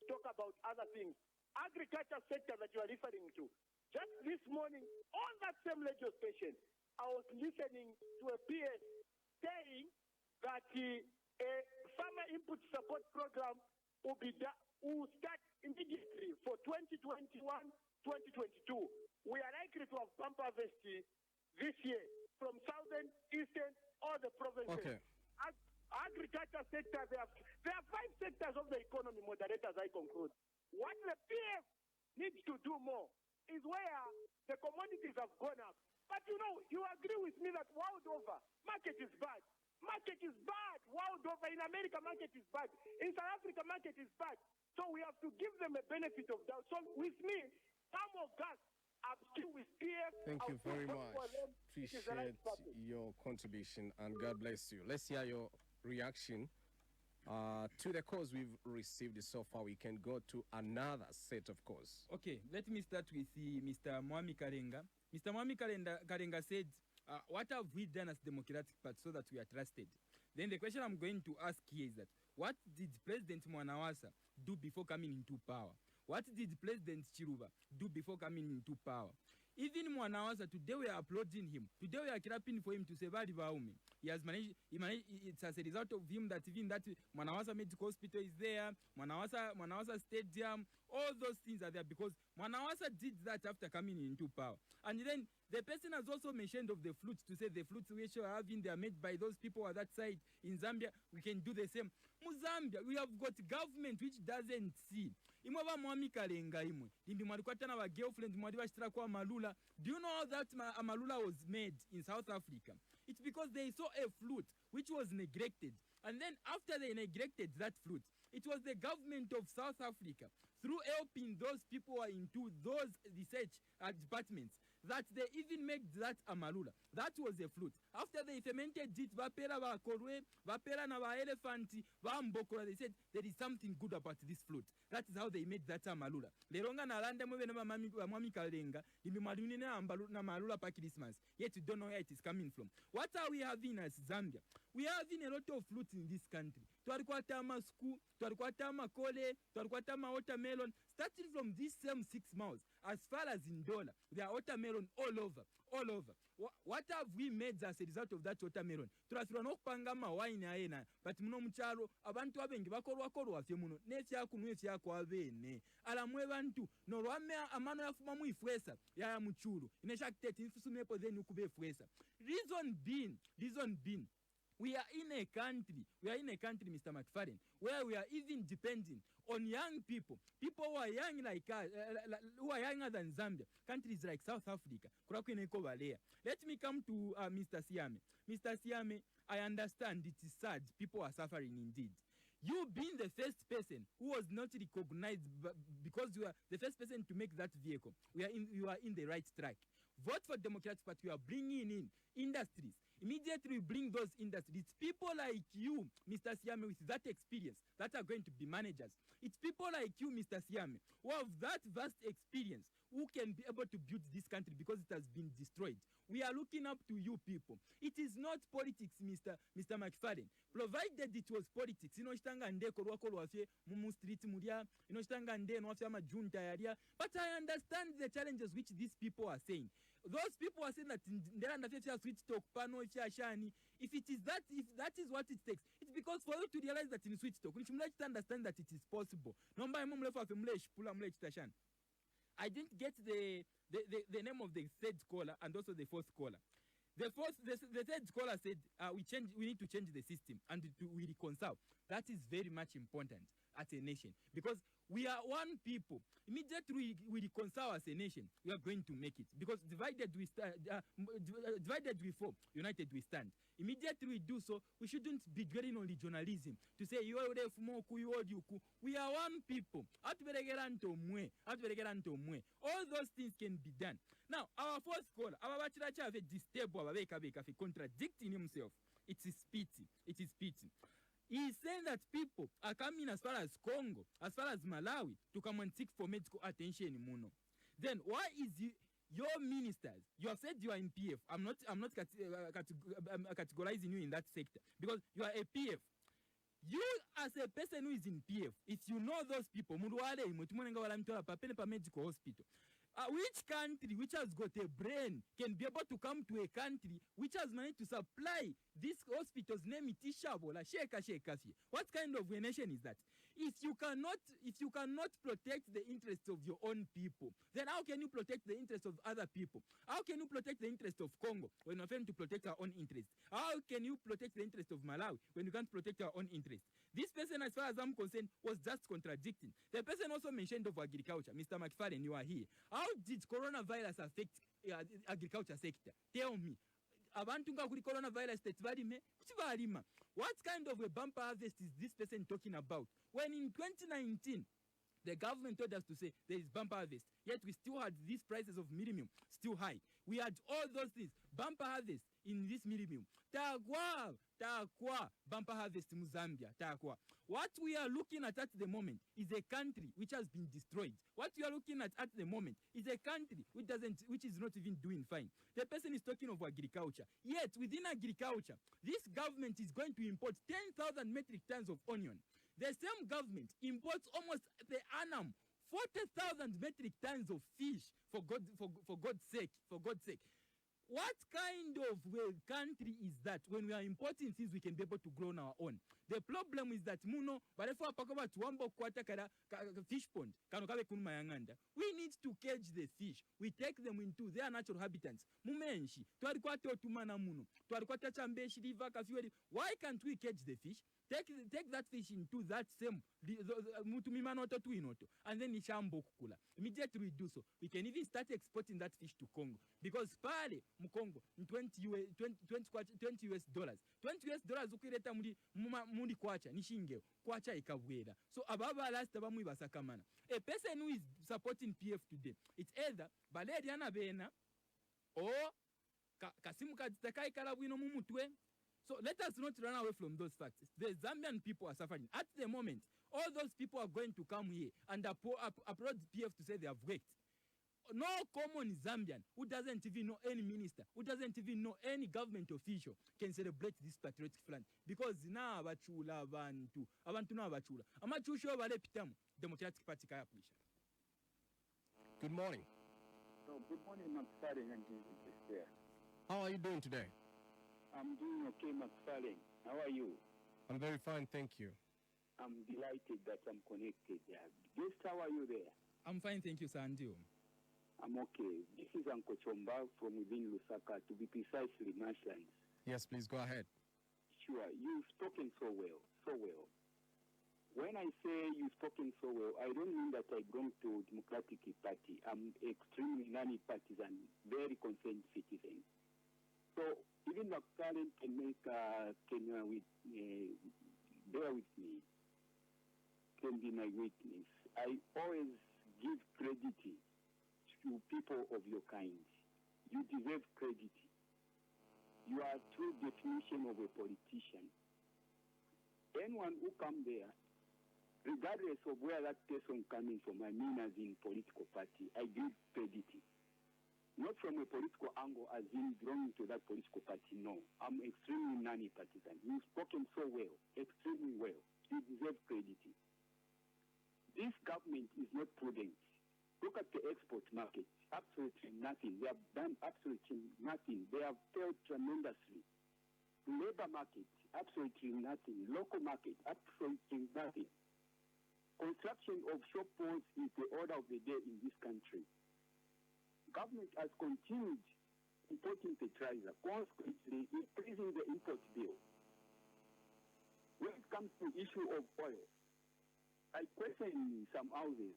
talk about other things. Agriculture sector that you are referring to. Just this morning, on that same radio station, I was listening to a PS saying that a farmer input support program will start immediately for 2021-2022. We are likely to have bumper harvest this year from southern, eastern, all the provinces. Okay. Agriculture sector, there are 5 sectors of the economy, moderators, I conclude. What the PF needs to do more is where the commodities have gone up. But you know, you agree with me that world over, market is bad. Market is bad. World over. In America, market is bad. In South Africa, market is bad. So we have to give them a benefit of doubt. So with me, some of us are still with PF. Thank you very much. Appreciate your contribution and God bless you. Let's hear your reaction to the calls we've received so far. We can go to another set of calls. Okay, let me start with Mr. Mwami Karenga. Mr. Mwami Karenga said, what have we done as Democratic Party so that we are trusted? Then the question I'm going to ask here is that, what did President Mwanawasa do before coming into power? What did President Chiruba do before coming into power? Even Mwanawasa, today we are applauding him. Today we are clapping for him to say, he has managed, it's as a result of him that even that Mwanawasa Medical Hospital is there, Mwanawasa Stadium, all those things are there because Mwanawasa did that after coming into power. And then the person has also mentioned of the flutes to say the flutes which are having, they are made by those people at that side in Zambia. We can do the same. Zambia, we have got government which doesn't see. Imova Mwami Karenga imwe. Imbi mwalikwata na wa girlfriend mwaliwa shitara kwa Malula. Do you know how that Malula was made in South Africa? It's because they saw a flute which was neglected. And then after they neglected that flute, it was the government of South Africa, through helping those people who are into those research departments, that they even made that amalula. That was a flute. After they fermented it, vapera va korwe, vapera na va elephant, va mbokora, they said there is something good about this flute. That is how they made that amalula. Leronga na landa mwe na Mwami Karenga, imi maluni na malula pa Christmas. Yet you don't know where it is coming from. What are we having as Zambia? We are having a lot of fruits in this country. Tuarikwata masku, tuarikwata makole, tuarikwata ma watermelon. Starting from these same 6 miles, as far as in Dola, there are watermelon all over. What have we made as a result of that watermelon? Turasura no kupanga wine aena, but muno mchalo, abantu abengi bakorwa afye muno, nesi yako abene. Alamwe bantu, no rwame amano ya fumamu ifwesa, ya mchulu. Inesha kiteti infusumepo then ukube ifwesa. Reason being, we are in a country, Mr. McFarlane, where we are even depending on young people who are young like us, who are younger than Zambia, countries like South Africa. Let me come to Mr. Siame. Mr. Siame, I understand it is sad. People are suffering indeed. You being the first person who was not recognized because you are the first person to make that vehicle, you are in the right track. Vote for Democratic Party. We are bringing in industries. Immediately we bring those industries. It's people like you, Mr. Siame, with that experience that are going to be managers. It's people like you, Mr. Siame, who have that vast experience, who can be able to build this country because it has been destroyed. We are looking up to you people. It is not politics, Mr. McFarlane. Provided it was politics, mumu street muria, but I understand the challenges which these people are saying. Those people are saying that if that is what it takes, it's because for you to realize that in switch talk, you should understand that it is possible. I didn't get the name of the third caller and also the fourth caller. The third caller said we need to change the system and we reconcile. That is very much important as a nation because we are one people. Immediately we reconcile as a nation, we are going to make it because divided we fall, united we stand. Immediately we do so, we shouldn't be dwelling on regionalism to say we are one people. All those things can be done. Now, our first caller, our bachiracha have contradicting himself. It is pity. He is saying that people are coming as far as Congo, as far as Malawi, to come and seek for medical attention. Then why is your ministers? You have said you are in PF. I'm not categorizing you in that sector because you are a PF. You as a person who is in PF, if you know those people, medical hospital. Which country which has got a brain can be able to come to a country which has managed to supply these hospitals, name it Ishabo, Sheka. What kind of a nation is that? If you cannot protect the interests of your own people, then how can you protect the interests of other people? How can you protect the interests of Congo when you're failing to protect our own interests? How can you protect the interests of Malawi when you can't protect our own interests? This person, as far as I'm concerned, was just contradicting. The person also mentioned of agriculture. Mr. McFarlane, you are here. How How did coronavirus affect agriculture sector? Tell me. Abantu nga kuri coronavirus tetbalime kuchibalima. What kind of a bumper harvest is this person talking about? When in 2019 the government told us to say there is bumper harvest, yet we still had these prices of minimum still high. We had all those things. Bumper harvest in this minimum. Takwa, bumper harvest in Zambia. Takwa. What we are looking at the moment is a country which has been destroyed. What we are looking at the moment is a country which is not even doing fine. The person is talking of agriculture. Yet within agriculture, this government is going to import 10,000 metric tons of onion. The same government imports almost the annum 40,000 metric tons of fish, for God's sake. What kind of country is that when we are importing things we can be able to grow on our own? The problem is that muno barefu apakaba tuwambo kwata kara fish pond kano kabe kunuma yanganda. We need to cage the fish. We take them into their natural habitats. Mumenshi twalikwata otumana muno twalikwata chambeshi river kafiweli. Why can't we cage the fish? Take that fish into that same mutumimanoto tuinoto, and then ishambo kukula. Immediately we do so, we can even start exporting that fish to Congo, because pale mu Congo $20 US. $20 ukireta muri kwacha nishingeo kwacha ikabwera. So ababa last abamwi basakamana. A person who is supporting PF today, it's either baleriana bena or kasimu kadzitakai kalabwino mumutwe. So let us not run away from those facts. The Zambian people are suffering. At the moment, all those people are going to come here and approach PF to say they have worked. No common Zambian who doesn't even know any minister, who doesn't even know any government official can celebrate this patriotic flag. Because now abachula abantu na abachula. Amachusho balepitamu Democratic Party kaya puisha. Good morning. Good morning, McFarlane and there. How are you doing today? I'm doing okay, McFarlane. How are you? I'm very fine, thank you. I'm delighted that I'm connected. Guest, how are you there? I'm fine, thank you, Sandio. I'm okay. This is Uncle Chomba from within Lusaka, to be precisely Marshlands. Yes, please go ahead. Sure, you've spoken so well, so well. When I say you've spoken so well, I don't mean that I belong to Democratic Party. I'm extremely non-partisan, very concerned citizen. So even McFarlane can make Kenya bear with me, can be my witness. I always give credit to people of your kind. You deserve credit. You are a true definition of a politician. Anyone who comes there, regardless of where that person coming from, I mean as in political party, I give credit. Not from a political angle as in belonging to that political party, no. I'm extremely non-partisan. You've spoken so well, extremely well. You deserve credit. This government is not prudent. Look at the export market. Absolutely nothing. They have done absolutely nothing. They have failed tremendously. Labor market, absolutely nothing. Local market, absolutely nothing. Construction of shop walls is the order of the day in this country. Government has continued importing fertilizer, consequently increasing the import bill. When it comes to issue of oil, I question some houses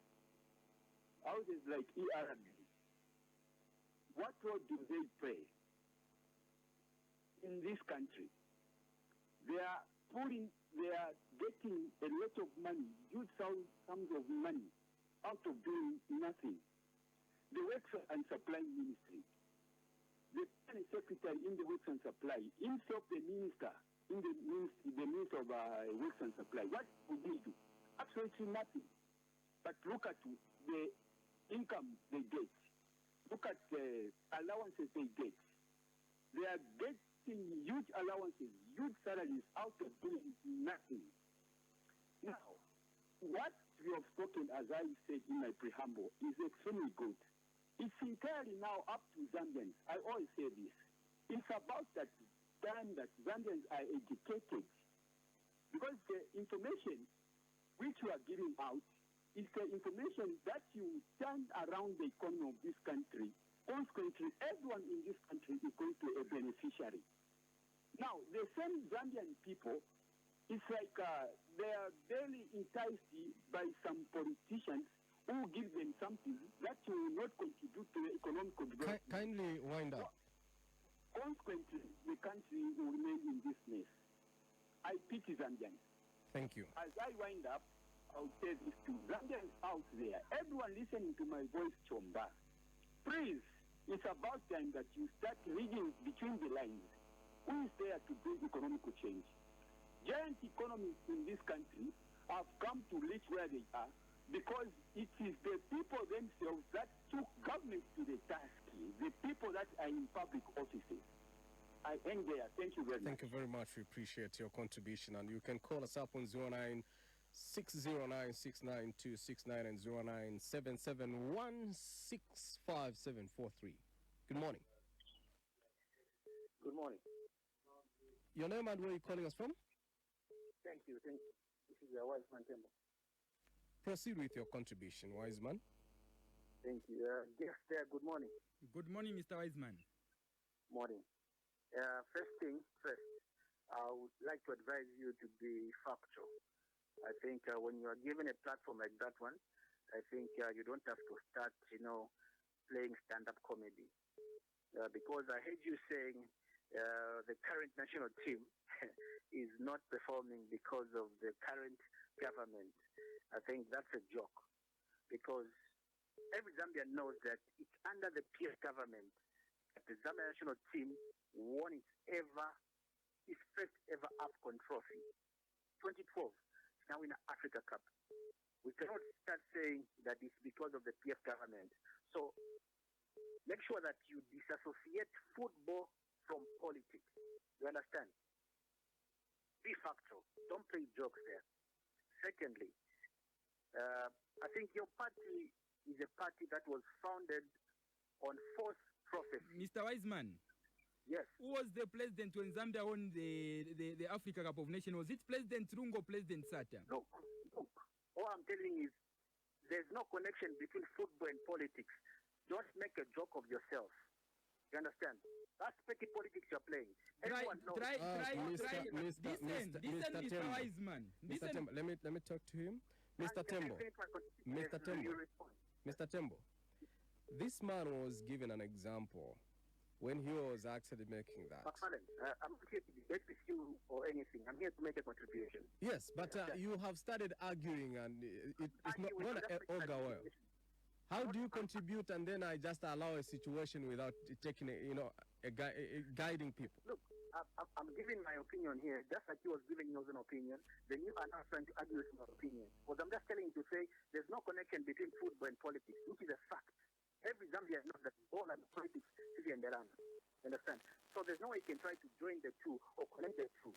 like ERB. What role do they play in this country? They are getting a lot of money, huge sums of money, out of doing nothing. The Works and Supply Ministry, the Secretary in the Works and Supply, himself the Minister in the Minister of Works and Supply, what would they do? Absolutely nothing. But look at the income they get. Look at the allowances they get. They are getting huge allowances, huge salaries out of doing nothing. Now, what you have spoken, as I said in my preamble, is extremely good. It's entirely now up to Zambians. I always say this. It's about that time that Zambians are educated. Because the information which you are giving out is the information that you turn around the economy of this country. Consequently, everyone in this country is going to be a beneficiary. Now, the same Zambian people, it's like they are barely enticed by some politicians who give them something that will not contribute to the economic development. Kindly wind up. Consequently, the country will remain in this mess. I pity Zambians. Thank you. As I wind up, I'll say this to Zambians out there. Everyone listening to my voice, Chomba. Please, it's about time that you start reading between the lines. Who is there to bring economical change? Giant economies in this country have come to reach where they are because it is the people themselves that took government to the task, the people that are in public offices. I end there. Thank you very much. Thank you very much. We appreciate your contribution. And you can call us up on 09-609-69269 and 09-771-65743. Good morning. Good morning. Your name and where are you calling us from? Thank you. This is a wise man Tembo. Proceed with your contribution, Wiseman. Thank you. Guest there, good morning. Good morning, Mr. Wiseman. Morning. First thing first, I would like to advise you to be factual. I think when you are given a platform like that one, I think you don't have to start, playing stand-up comedy. Because I heard you saying the current national team is not performing because of the current government. I think that's a joke. Because every Zambian knows that it's under the peer government that the Zambia national team won its first ever AFCON trophy. 2012, it's now in the Africa Cup. We cannot start saying that it's because of the PF government. So make sure that you disassociate football from politics. You understand? Be factual. Don't play jokes there. Secondly, I think your party is a party that was founded on false prophecy. Mr. Wiseman. Yes. Who was the president when Zambia won the Africa Cup of Nations? Was it President Lungo or President Sata? Look. All I'm telling you is there's no connection between football and politics. Don't make a joke of yourself. You understand? That's petty politics you're playing. Everyone knows. Listen, Mr. Wiseman. Mr. Tembo, let me talk to him. Mr. Tembo. Mr. Tembo. This man was given an example when he was actually making that. I'm not here to debate with you or anything. I'm here to make a contribution. Yes, but you have started arguing and it's not going to augur well. How do you contribute and then I just allow a situation without taking guiding people? Look, I'm giving my opinion here, just like he was giving his own opinion. Then you are now trying to argue with my opinion. Because I'm just telling you to say there's no connection between football and politics, which is a fact. Every Zambian knows that all and politics is in the land. Understand? So there's no way you can try to join the two or connect the two.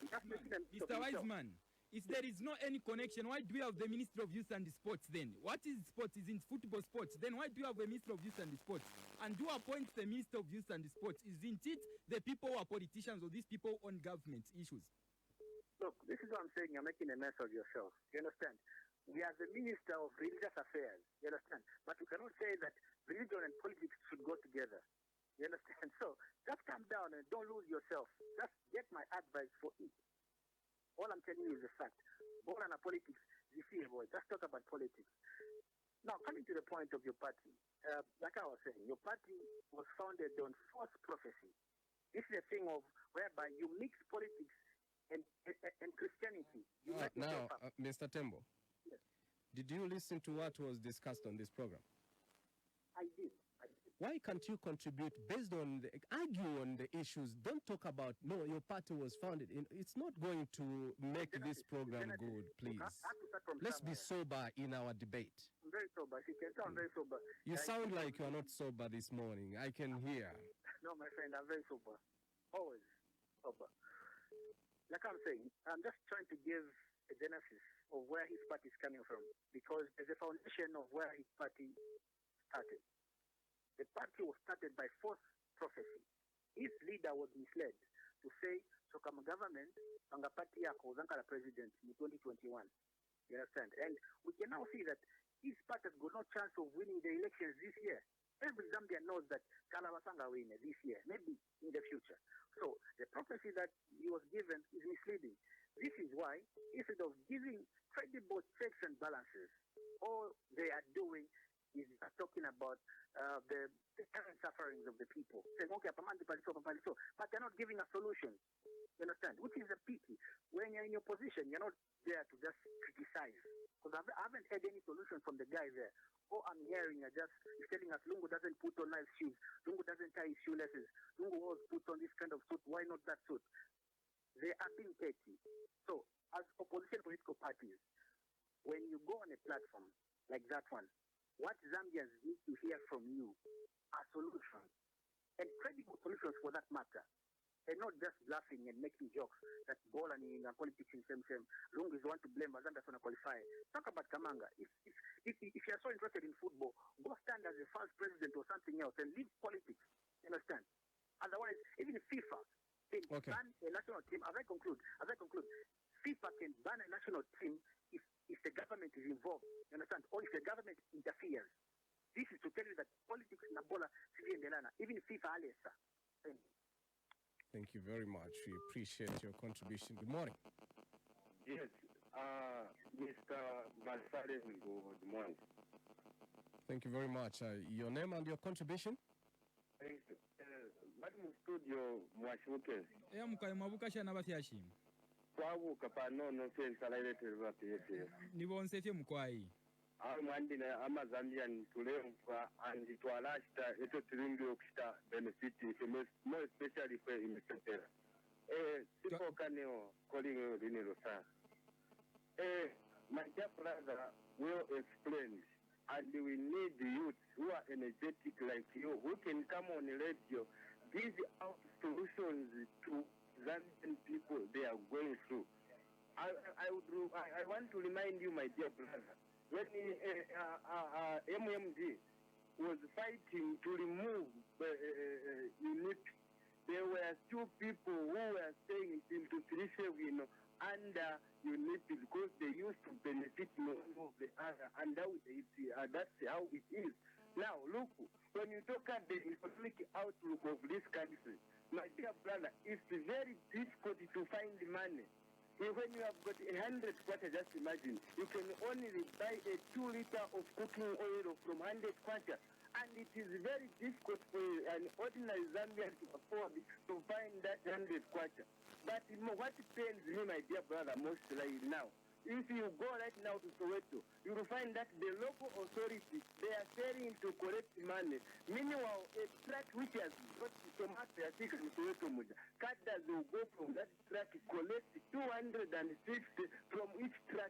Mr. Wiseman, if there is no any connection, why do we have the Minister of Youth and Sports then? What is sports? Is in football sports. Then why do you have a Minister of Youth and Sports? And who appoints the Minister of Youth and Sports? Isn't it the people who are politicians or these people on government issues? Look, this is what I'm saying. You're making a mess of yourself. You understand? We are the Minister of Religious Affairs. You understand? But we cannot say that religion and politics should go together. You understand? So just calm down and don't lose yourself. Just get my advice for it. All I'm telling you is a fact. Born on politics, you see, boy, just talk about politics. Now, coming to the point of your party, like I was saying, your party was founded on false prophecy. This is a thing of whereby you mix politics and Christianity. Now, Mr. Tembo, yes. Did you listen to what was discussed on this program? I did. Why can't you contribute based on argue on the issues? Don't talk about, no, your party was founded. It's not going to make this program good, please. Let's be sober in our debate. I'm very sober. You can sound very sober. You sound like you are not sober this morning. I can hear. No, my friend, I'm very sober. Always sober. Like I'm saying, I'm just trying to give a genesis of where his party is coming from, because there's a foundation of where his party started. The party was started by false prophecy. His leader was misled to say, so come government, anga party yako uzankala president in 2021. You understand? And we can now see that his party has got no chance of winning the elections this year. Every Zambian knows that Kalabasanga will win this year, maybe in the future. So the prophecy that he was given is misleading. This is why, instead of giving credible checks and balances, all they are doing is talking about the current sufferings of the people. Saying, okay, but they're not giving a solution. You understand? Which is a pity. When you're in your position, you're not there to just criticize. Because I haven't heard any solution from the guy there. All I'm hearing is telling us Lungu doesn't put on nice shoes. Lungu doesn't tie his shoelaces. Lungu always puts on this kind of suit. Why not that suit? They are being petty. So, as opposition political parties, when you go on a platform like that one, what Zambians need to hear from you are solutions. And credible solutions for that matter. And not just laughing and making jokes that ball and in politics in same. Lungu is the one to blame, Zambia going to qualify. Talk about Kamanga. If you're so interested in football, go stand as a first president or something else and leave politics. You understand? Otherwise, even FIFA can ban a national team. As I conclude, FIFA can ban a national team if the government is involved. You understand? Or if the government interferes. This is to tell you that politics in Angola, even FIFA alesa. Thank you very much. We appreciate your contribution. Good morning. Yes, Mr. Mansales, good morning. Thank you very much. Your name and your contribution? Thank you. Madam Studio Mwashuke. Mukai Mabukasha Nabatiashim. Kwawu Kapano, no sense, I let it up here. Nibon Seti Mukwai. Amandina Amazambian to learn and to alasta it to Ringosta benefit, more especially for in the center. Sipo Caneo calling Rinirosa. My dear brother will explain, and we need the youth who are energetic like you, who can come on the radio, give out solutions to Zambian people they are going through. I want to remind you, my dear brother, when MMD was fighting to remove UNIP, there were two people who were staying into Trisha under UNIP because they used to benefit one of the other, and that's how it is. Now, look, when you talk about the economic outlook of this country, my dear brother, it's very difficult to find money. When you have got 100 kwacha, just imagine, you can only buy a 2 liter of cooking oil from 100 kwacha. And it is very difficult for an ordinary Zambian to afford to find that 100 kwacha. But what pains me, my dear brother, most right now, if you go right now to Soweto, you will find that the local authorities, they are failing to collect money. Meanwhile, a truck which has got tomato, I think in Soweto, cutters will go from that truck, collect 260 from each truck.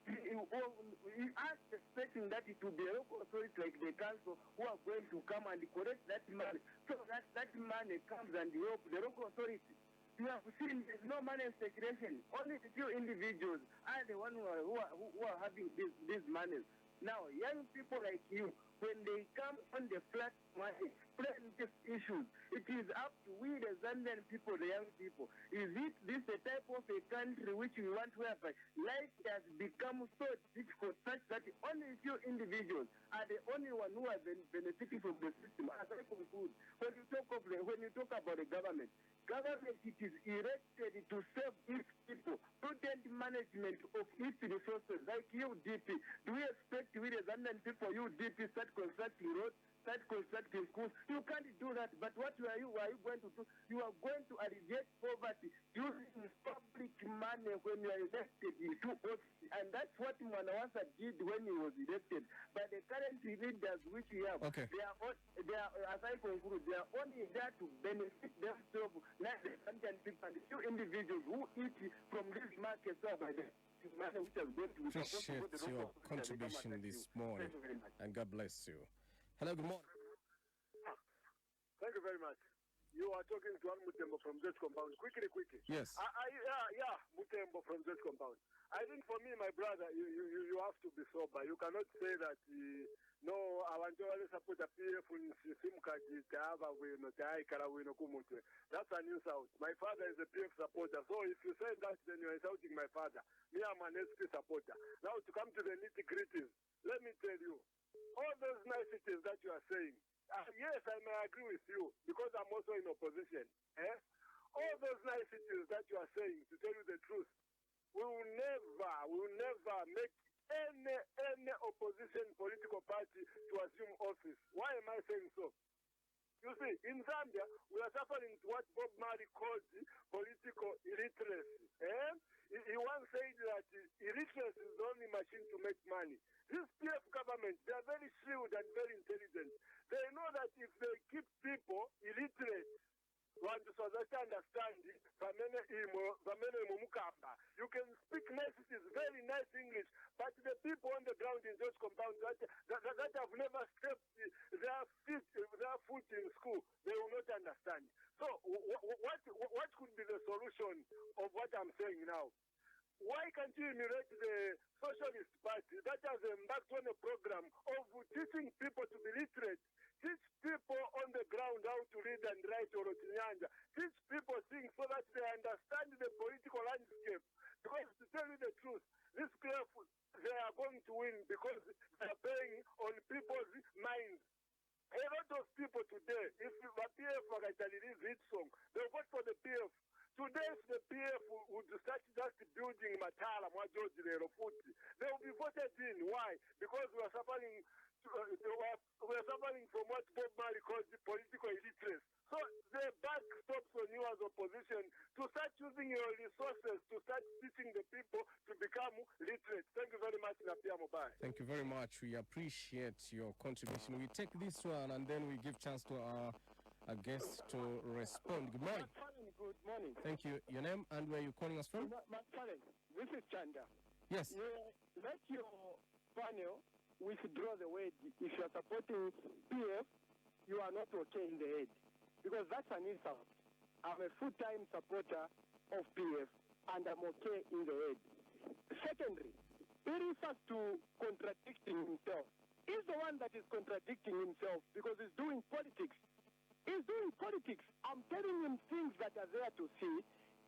You are expecting that it will be local authorities like the council who are going to come and collect that money. So that money comes and help the local authorities. You have seen there's no money in circulation. Only a few individuals are the ones who are having these monies. Now, young people like you, when they come on the platform and explain these issues, it is up to we, the Zambian people, the young people. Is this a type of a country which we want whereby life has become so difficult such that only a few individuals are the only one who are benefiting from the system? As I conclude, when you talk about the government, it is erected to serve its people. Prudent management of its resources, like UDP. Do we expect we the Zambian people, UDP, start constructing roads, start constructing schools? You can't do that. But what are you going to do? You are going to alleviate poverty using public money when you are elected into office. And that's what Mwanawasa did when he was elected. But the current leaders which we have, they are, as I conclude, they are only there to benefit themselves, not the Zambian people and the few individuals who eat from this market by the money which has gone to appreciate your contribution this morning, and God bless you. Hello, good morning. Thank you very much. You are talking to one Mutembo from this compound. Quickly. Yes. Yeah, Mutembo from this compound. I think for me, my brother, you have to be sober. You cannot say that, no, I want to support a PF in Simukoko Lazarous. That's an insult. My father is a PF supporter. So if you say that, then you are insulting my father. Me, I'm an SP supporter. Now, to come to the nitty-gritties, let me tell you, all those niceties that you are saying, yes, I may agree with you, because I'm also in opposition. All those niceties that you are saying, to tell you the truth, we will never make any opposition political party to assume office. Why am I saying so? You see, in Zambia, we are suffering what Bob Marley calls political illiteracy. He once said that illiteracy is the only machine to make money. This PF government, they are very shrewd and very intelligent. They know that if they keep people illiterate, want to understand you can speak niceties, very nice English, but the people on the ground in those compounds that have never stepped their foot in school, they will not understand. So what could be the solution of what I'm saying now? Why can't you emulate the Socialist Party that has embarked on a program of teaching people to be literate? Teach people on the ground how to read and write or Chinyanja. Teach people things so that they understand the political landscape. Because to tell you the truth, this PF, they are going to win because they are playing on people's minds. A lot of people today, if the PF were to release its song, they'll vote for the PF. Today, if the PF would start just building Matala, Mwajoji, Futi, they will be voted in. Why? Because we are suffering from what Bob Marley calls the political illiteracy. So the back stops on you as opposition to start using your resources to start teaching the people to become literate. Thank you very much, Napia Mobile. Thank you very much. We appreciate your contribution. We take this one and then we give chance to our guests to respond. Good morning. Good morning. Thank you. Your name and where are you calling us from? This is Chanda. Yes. Let your panel withdraw the word. If you are supporting PF, you are not okay in the head. Because that's an insult. I'm a full-time supporter of PF and I'm okay in the head. Secondly, he refers to contradicting himself. He's the one that is contradicting himself because he's doing politics. He's doing politics. I'm telling him things that are there to see.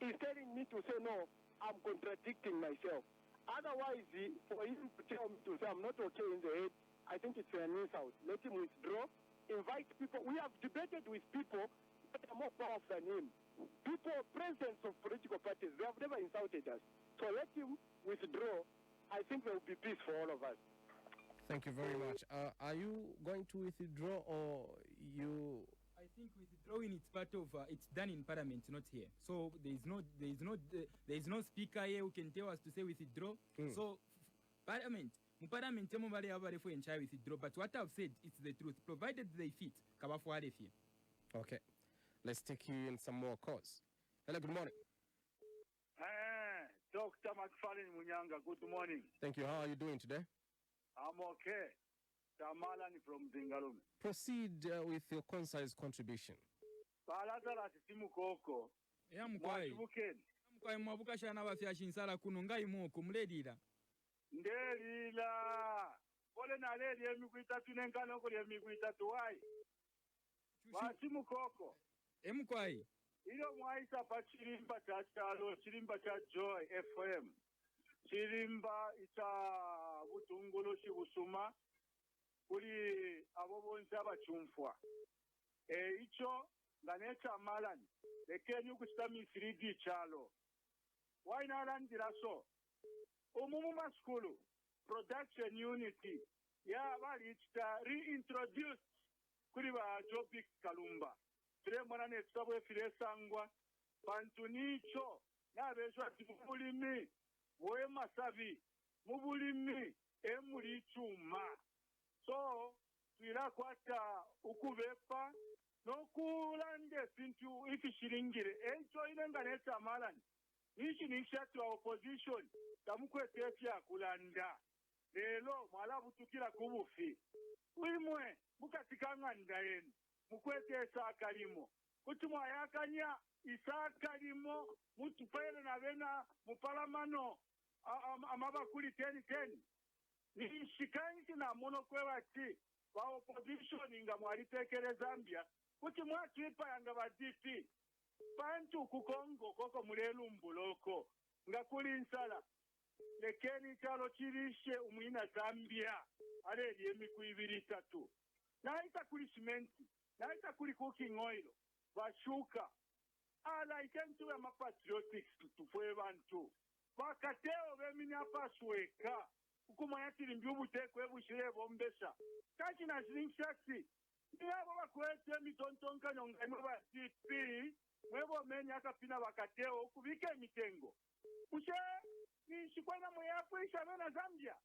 He's telling me to say, no, I'm contradicting myself. Otherwise, for him to tell me to say I'm not okay in the head, I think it's an insult. Let him withdraw. Invite people. We have debated with people that are more powerful than him. People, presidents of political parties, they have never insulted us. So let him withdraw. I think there will be peace for all of us. Thank you very much. Are you going to withdraw or you... I think withdrawing it's part of it's done in Parliament, not here. So there is no speaker here who can tell us to say withdraw. So Parliament, withdraw. But what I've said is the truth. Provided they fit, okay. Let's take you in some more calls. Hello, good morning. Dr. McFarlane Munyanga, good morning. Thank you. How are you doing today? I'm okay. Tamalani from Zingalume. Proceed with your concise contribution. Lazarous Simukoko. Mwabuka shana bafya shinsala kuno ngai muko muledira. Ndelila. Kole na leli emikuitatu nenkano kule emikuitatu wai. Simukoko. Emkwai. Iyo mwaisa pa chirimba cha chalo, chirimba cha Joy FM. Chirimba ita butungulu shibusuma. Kuli abo bonse abachumfwa. Icho nganecha malani. Lekeni ukuchitami 3D chalo. Waina landira so. Umumuma skulu. Production unity. Ya bali ichita reintroduced. Kuli ba Jobik Kalumba. Tire mwana netusabwe file sangwa. Pantunicho. Na beshwa tibulimi. Woe masavi. Mubulimi. Emuli chuma. So, twila kwata ukuvepa. Nokulande sintu ifishilingire. Echo ilenga neta malani. Ishi nishatu wa opposition. Tamukwetefya kulanda. Lelo mwalabu tukila kubufi. Uimwe, mukatikanga ndaeni. Mukwete isakalimo. Kutumwa yakanya isakalimo. Mutupele na vena mupalamano. Amabakuli 10-10. Nishikanki na mono kwewa ti. Wa opposition inga mwalitekele Zambia. Kuti mwakipa yanga wa DP. Pantu kukongo koko mulelu mbuloko. Nga kuli nsala. Lekeni chalo chirishe umwina Zambia. Aleli emiku ibiri tatu. Naita kuli simenti. Naita kuli cooking oil. Washuka. Ala ikentu ya mapatriotics tufue bantu. bakateo beminya pasweka ukumanya tirimbi ubuteko ebushire bombesa kachina zingshasi niabo bakwete mitontonka nyongano ba CP mwebo menya akapina bakateo kubika mitengo ushe ni shikwana moyapo ishabena Zambia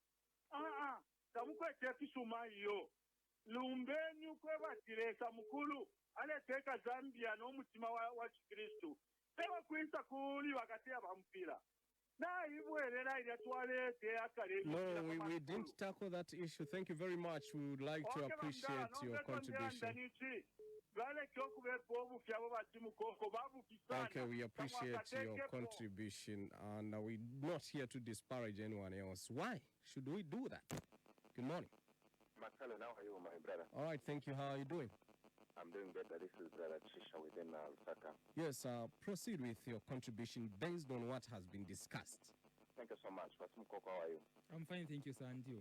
tamukwete kisuma iyo lumbeni ukwebatiresa mukulu aleteka Zambia n'omutima wa Kristo tewa kwisa kuli bakatea bampira. No, we didn't tackle that issue. Thank you very much. We would like to appreciate your contribution. Okay, we appreciate your contribution, and we're not here to disparage anyone else. Why should we do that? Good morning. Marcelo, how are you, my brother? All right, thank you. How are you doing? I'm doing better. This is Brother Trisha within Lusaka. Yes, proceed with your contribution based on what has been discussed. Thank you so much. Simukoko, how are you? I'm fine, thank you, sir. And you?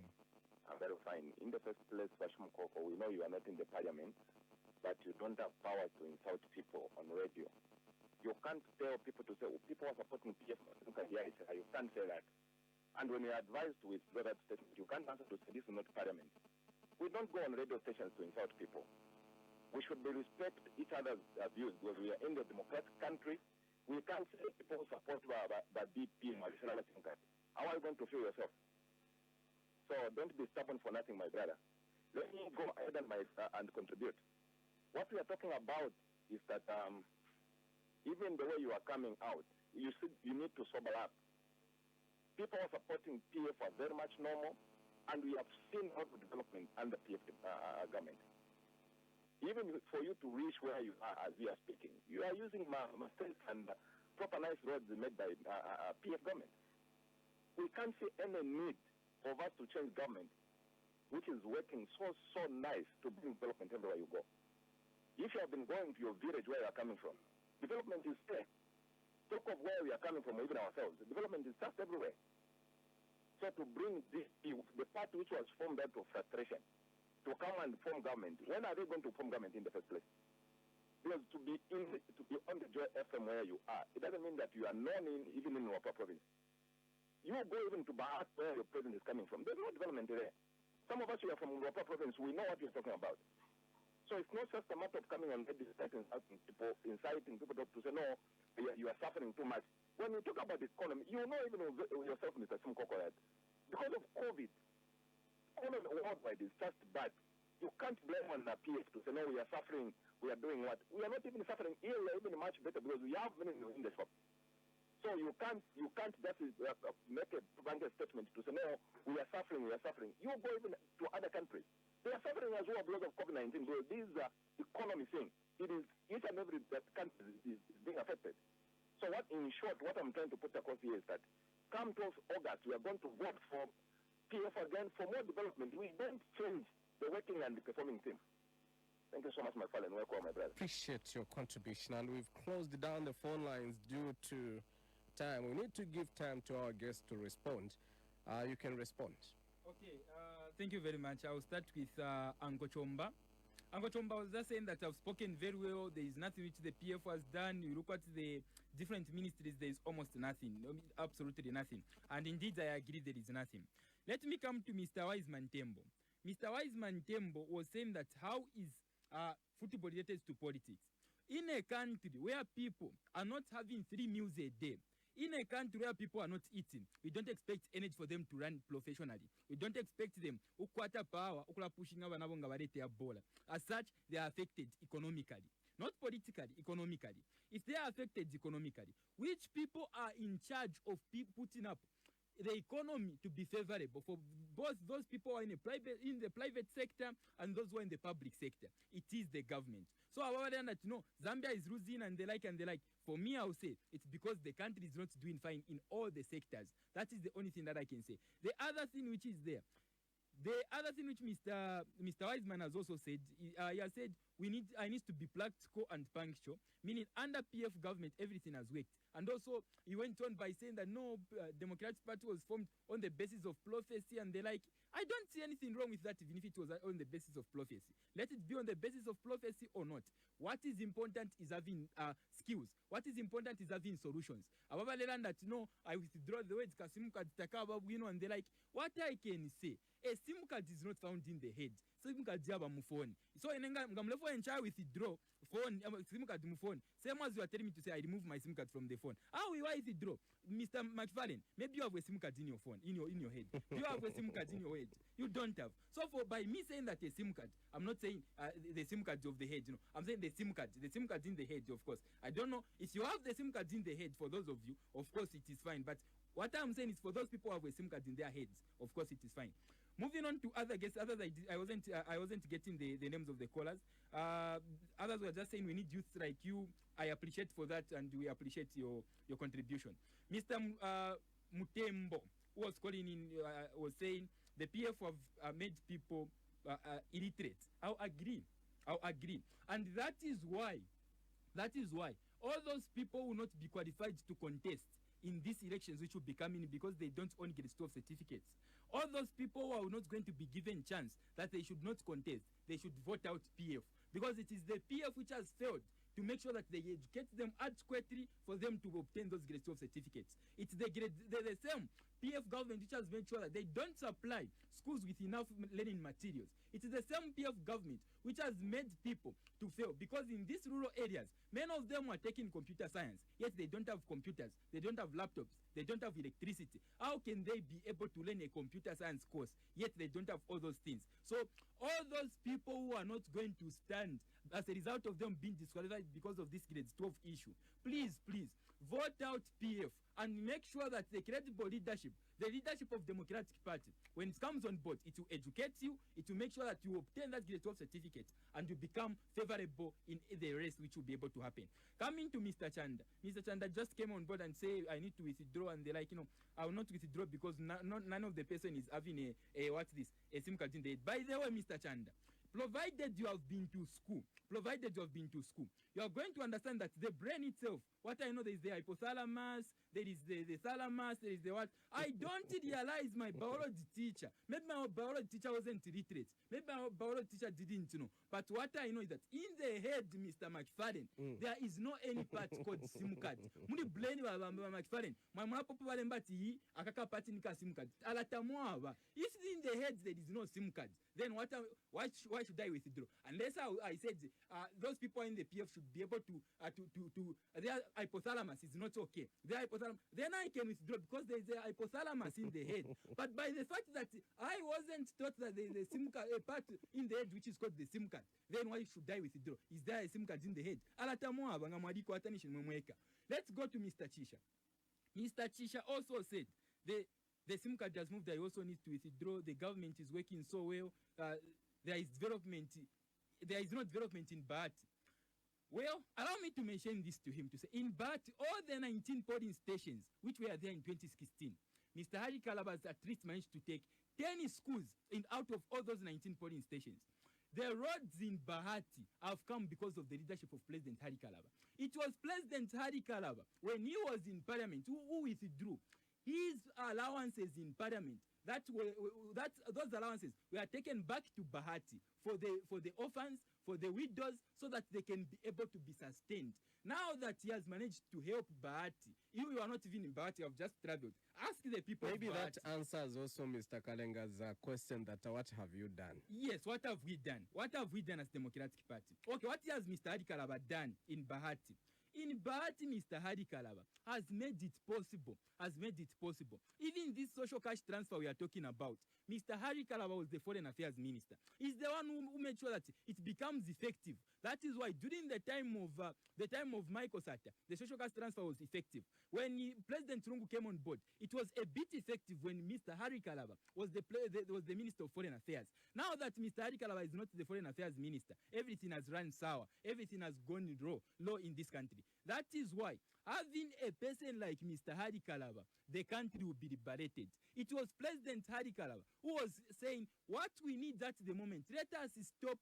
I'm very fine. In the first place, Simukoko, we know you are not in the parliament, but you don't have power to insult people on radio. You can't tell people to say, people are supporting PF. Look at here, you can't say that. And when you're advised to withdraw that statement, you can't answer to say this is not parliament. We don't go on radio stations to insult people. We should respect each other's views because we are in the democratic country. We can't say people support the DP. How are you going to feel yourself? So don't be stubborn for nothing, my brother. Let me go ahead and contribute. What we are talking about is that even the way you are coming out, you need to sober up. People are supporting PF are very much normal, and we have seen a lot of development under PF government. Even for you to reach where you are as we are speaking, you are using mistakes and proper nice roads made by PF government. We can't see any need for us to change government, which is working so nice to bring development everywhere you go. If you have been going to your village where you are coming from, development is there. Talk of where we are coming from, even ourselves. Development is just everywhere. So to bring this, the party which was formed out of frustration, to come and form government, when are they going to form government in the first place? Because to be on the Joy FM where you are, it doesn't mean that you are known even in Wapa province. You go even to Bahas where your president is coming from. There's no development there. Some of us who are from Wapa province, we know what you're talking about. So it's not just a matter of coming on radio inciting people to say, no, you are suffering too much. When you talk about the economy, you know even yourself, Mr. Simukoko, that because of COVID, economy worldwide is just bad. You can't blame on the PF to say, no, we are suffering, we are doing what? We are not even suffering here, we are even much better because we have money in the shop. So you can't just make a blanket statement to say, no, we are suffering, we are suffering. You go even to other countries. They are suffering as well because of COVID-19. So this is economy thing. It is each and every country is being affected. So in short, what I'm trying to put across here is that come 12th August, we are going to vote for PF again for more development. We don't change the working and the performing team. Thank you so much, my father, and welcome, my brother. Appreciate your contribution, and we've closed down the phone lines due to time. We need to give time to our guests to respond. You can respond. Okay, thank you very much. I'll start with Uncle Chomba. Uncle Chomba was just saying that I've spoken very well. There is nothing which the PF has done. You look at the different ministries, there is almost nothing, absolutely nothing. And indeed, I agree there is nothing. Let me come to Mr. Wiseman Tembo. Mr. Wiseman Tembo was saying that how is football related to politics? In a country where people are not having 3 meals a day, in a country where people are not eating, we don't expect energy for them to run professionally. We don't expect them ukwata power, ukula pushing abana bonga barete ya bola. As such, they are affected economically. Not politically, economically. If they are affected economically, which people are in charge of putting up the economy to be favorable for both those people who are in the private sector and those who are in the public sector? It is the government. So I want that, Zambia is losing and the like and the like. For me, I will say it's because the country is not doing fine in all the sectors. That is the only thing that I can say. The other thing which is there, the other thing which Mr. Wiseman has also said, he has said I need to be practical and punctual, meaning under PF government, everything has worked. And also, he went on by saying that no, Democratic Party was formed on the basis of prophecy and the like. I don't see anything wrong with that, even if it was on the basis of prophecy. Let it be on the basis of prophecy or not. What is important is having skills. What is important is having solutions. However, that no, I withdraw the words SIM card and they like. What I can say, a SIM card is not found in the head. SIM card is on phone. So in English, when I withdraw phone, SIM card phone. Same as you are telling me to say, I remove my SIM card from the phone. How will I withdraw, Mr. McFarlane? Maybe you have a SIM card in your phone, in your head. You have a SIM card in your head. You don't have. So by me saying that a SIM card, I'm not saying the SIM card of the head. I'm saying the SIM card in the head, of course. I don't know if you have the SIM card in the head. For those of you, of course, it is fine. But what I'm saying is for those people who have a SIM card in their heads, of course, it is fine. Moving on to other guests, I wasn't getting the names of the callers. Others were just saying we need youth like you. I appreciate for that, and we appreciate your contribution. Mr. Mutembo, who was calling in, was saying the PF have made people illiterate. I'll agree, and that is why all those people will not be qualified to contest in these elections which will be coming because they don't own grade 12 certificates. All those people who are not going to be given chance that they should not contest, they should vote out PF, because it is the PF which has failed to make sure that they educate them adequately for them to obtain those grade 12 certificates. It's the same PF government which has made sure that they don't supply schools with enough learning materials. It is the same PF government which has made people to fail, because in these rural areas, many of them are taking computer science, yet they don't have computers, they don't have laptops, they don't have electricity. How can they be able to learn a computer science course, yet they don't have all those things? So all those people who are not going to stand as a result of them being disqualified because of this grade 12 issue, please vote out PF and make sure that the credible leadership, the leadership of Democratic Party, when it comes on board, it will educate you, it will make sure that you obtain that grade 12 certificate and you become favorable in the race which will be able to happen. Coming to Mr. Chanda. Mr. Chanda just came on board and say, I need to withdraw, and they're like, I will not withdraw because none of the person is having a SIM card in the head. By the way, Mr. Chanda, provided you have been to school, you are going to understand that the brain itself, what I know, there is the hypothalamus, there is the thalamus, there is the what. I don't realize my biology teacher. Maybe my biology teacher wasn't literate. Maybe my biology teacher didn't know. But what I know is that in the head, Mr. McFarlane, there is no any part called SIM card. Muni brain wa McFarlane. My mwana popo wale mbati akaka party nika SIM card. Alatamwa. If in the head there is no SIM card, then why should I withdraw? Unless I said those people in the PF should be able to their hypothalamus is not okay. Their hypothalamus, then I can withdraw because there is a hypothalamus in the head. But by the fact that I wasn't taught that there is a SIM card, a part in the head which is called the SIM card, then why should I withdraw? Is there a SIM card in the head? Let's go to Mr. Chisha. Mr. Chisha also said the SIM card has moved. I also need to withdraw. The government is working so well. There is development. There is no development in Bahati. Well, allow me to mention this to him, to say, in Bahati, all the 19 polling stations which were there in 2016, Mr. Hari Kalabas at least managed to take 10 schools out of all those 19 polling stations. The roads in Bahati have come because of the leadership of President Hari Kalaba. It was President Hari Kalaba, when he was in parliament, who withdrew his allowances in parliament. Those allowances were taken back to Bahati for the orphans, for the widows, so that they can be able to be sustained. Now that he has managed to help Bahati, you are not even in Bahati, you have just traveled. Ask the people. Maybe that answers also Mr. Kalenga's question that what have you done? Yes, what have we done? What have we done as Democratic Party? Okay, what has Mr. Hari Kalaba done in Bahati? In Bahati, Mr. Hari Kalaba has made it possible. Even this social cash transfer we are talking about, Mr. Hari Kalaba was the Foreign Affairs Minister. He's the one who made sure that it becomes effective. That is why during the time of Michael Sata, the social cash transfer was effective. When President Lungu came on board, it was a bit effective when Mr. Hari Kalaba was the Minister of Foreign Affairs. Now that Mr. Hari Kalaba is not the Foreign Affairs Minister, everything has run sour. Everything has gone low in this country. country. That is why having a person like Mr. Hari Kalaba, the country will be liberated. It was President Hari Kalaba who was saying, what we need at the moment, let us stop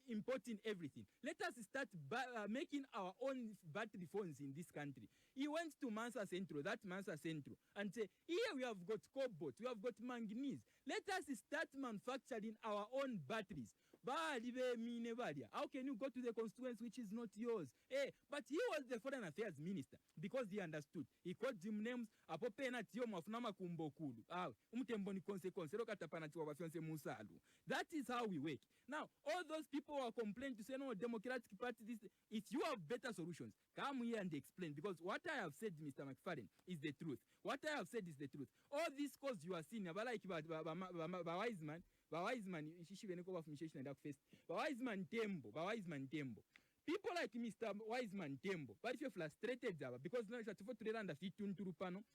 importing everything. Let us start making our own battery phones in this country. He went to Mansa Centro, and say, here we have got cobalt, we have got manganese. Let us start manufacturing our own batteries. How can you go to the constituency which is not yours? But he was the foreign affairs minister because he understood. He called him names. That is how we work. Now, all those people who are complaining to say, no, Democratic Party, this, if you have better solutions, come here and explain. Because what I have said, Mr. McFarlane, is the truth. What I have said is the truth. All these cause you are seeing, like Wiseman, Wiseman Tembo. People like Mr. Wiseman Tembo, but if you're frustrated, because now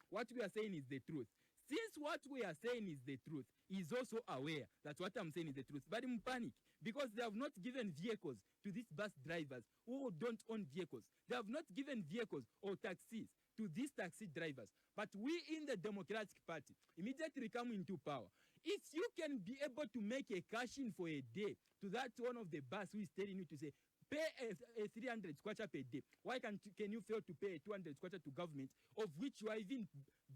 what we are saying is the truth. Since what we are saying is the truth, he is also aware that what I'm saying is the truth. But in panic, because they have not given vehicles to these bus drivers who don't own vehicles. They have not given vehicles or taxis to these taxi drivers. But we in the Democratic Party, immediately come into power. If you can be able to make a cash-in for a day to that one of the bus who is telling you to say, pay a 300 kwacha per day, why can you fail to pay a 200 kwacha to government, of which you are even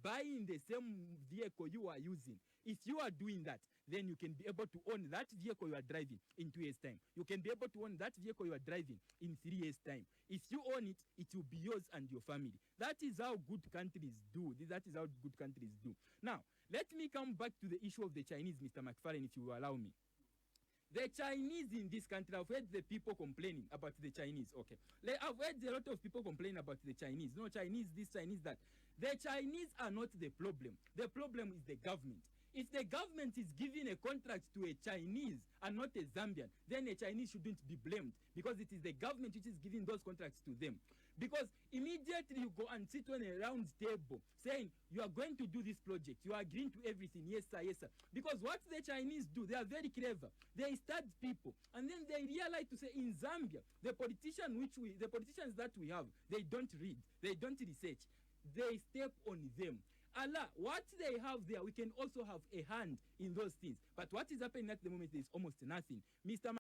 buying the same vehicle you are using? If you are doing that, then you can be able to own that vehicle you are driving in 2 years' time. You can be able to own that vehicle you are driving in 3 years' time. If you own it, it will be yours and your family. That is how good countries do. That is how good countries do. Now, let me come back to the issue of the Chinese, Mr. McFarlane, if you will allow me. The Chinese in this country, I've heard the people complaining about the Chinese. Okay. I've heard a lot of people complaining about the Chinese. No, Chinese this, Chinese that. The Chinese are not the problem. The problem is the government. If the government is giving a contract to a Chinese and not a Zambian, then a Chinese shouldn't be blamed because it is the government which is giving those contracts to them. Because immediately you go and sit on a round table saying you are going to do this project, you are agreeing to everything, yes sir, yes sir. Because what the Chinese do, they are very clever. They start people and then they realize to say in Zambia, the politicians that we have, they don't read, they don't research, they step on them. Allah, what they have there, we can also have a hand in those things. But what is happening at the moment is almost nothing. Mr.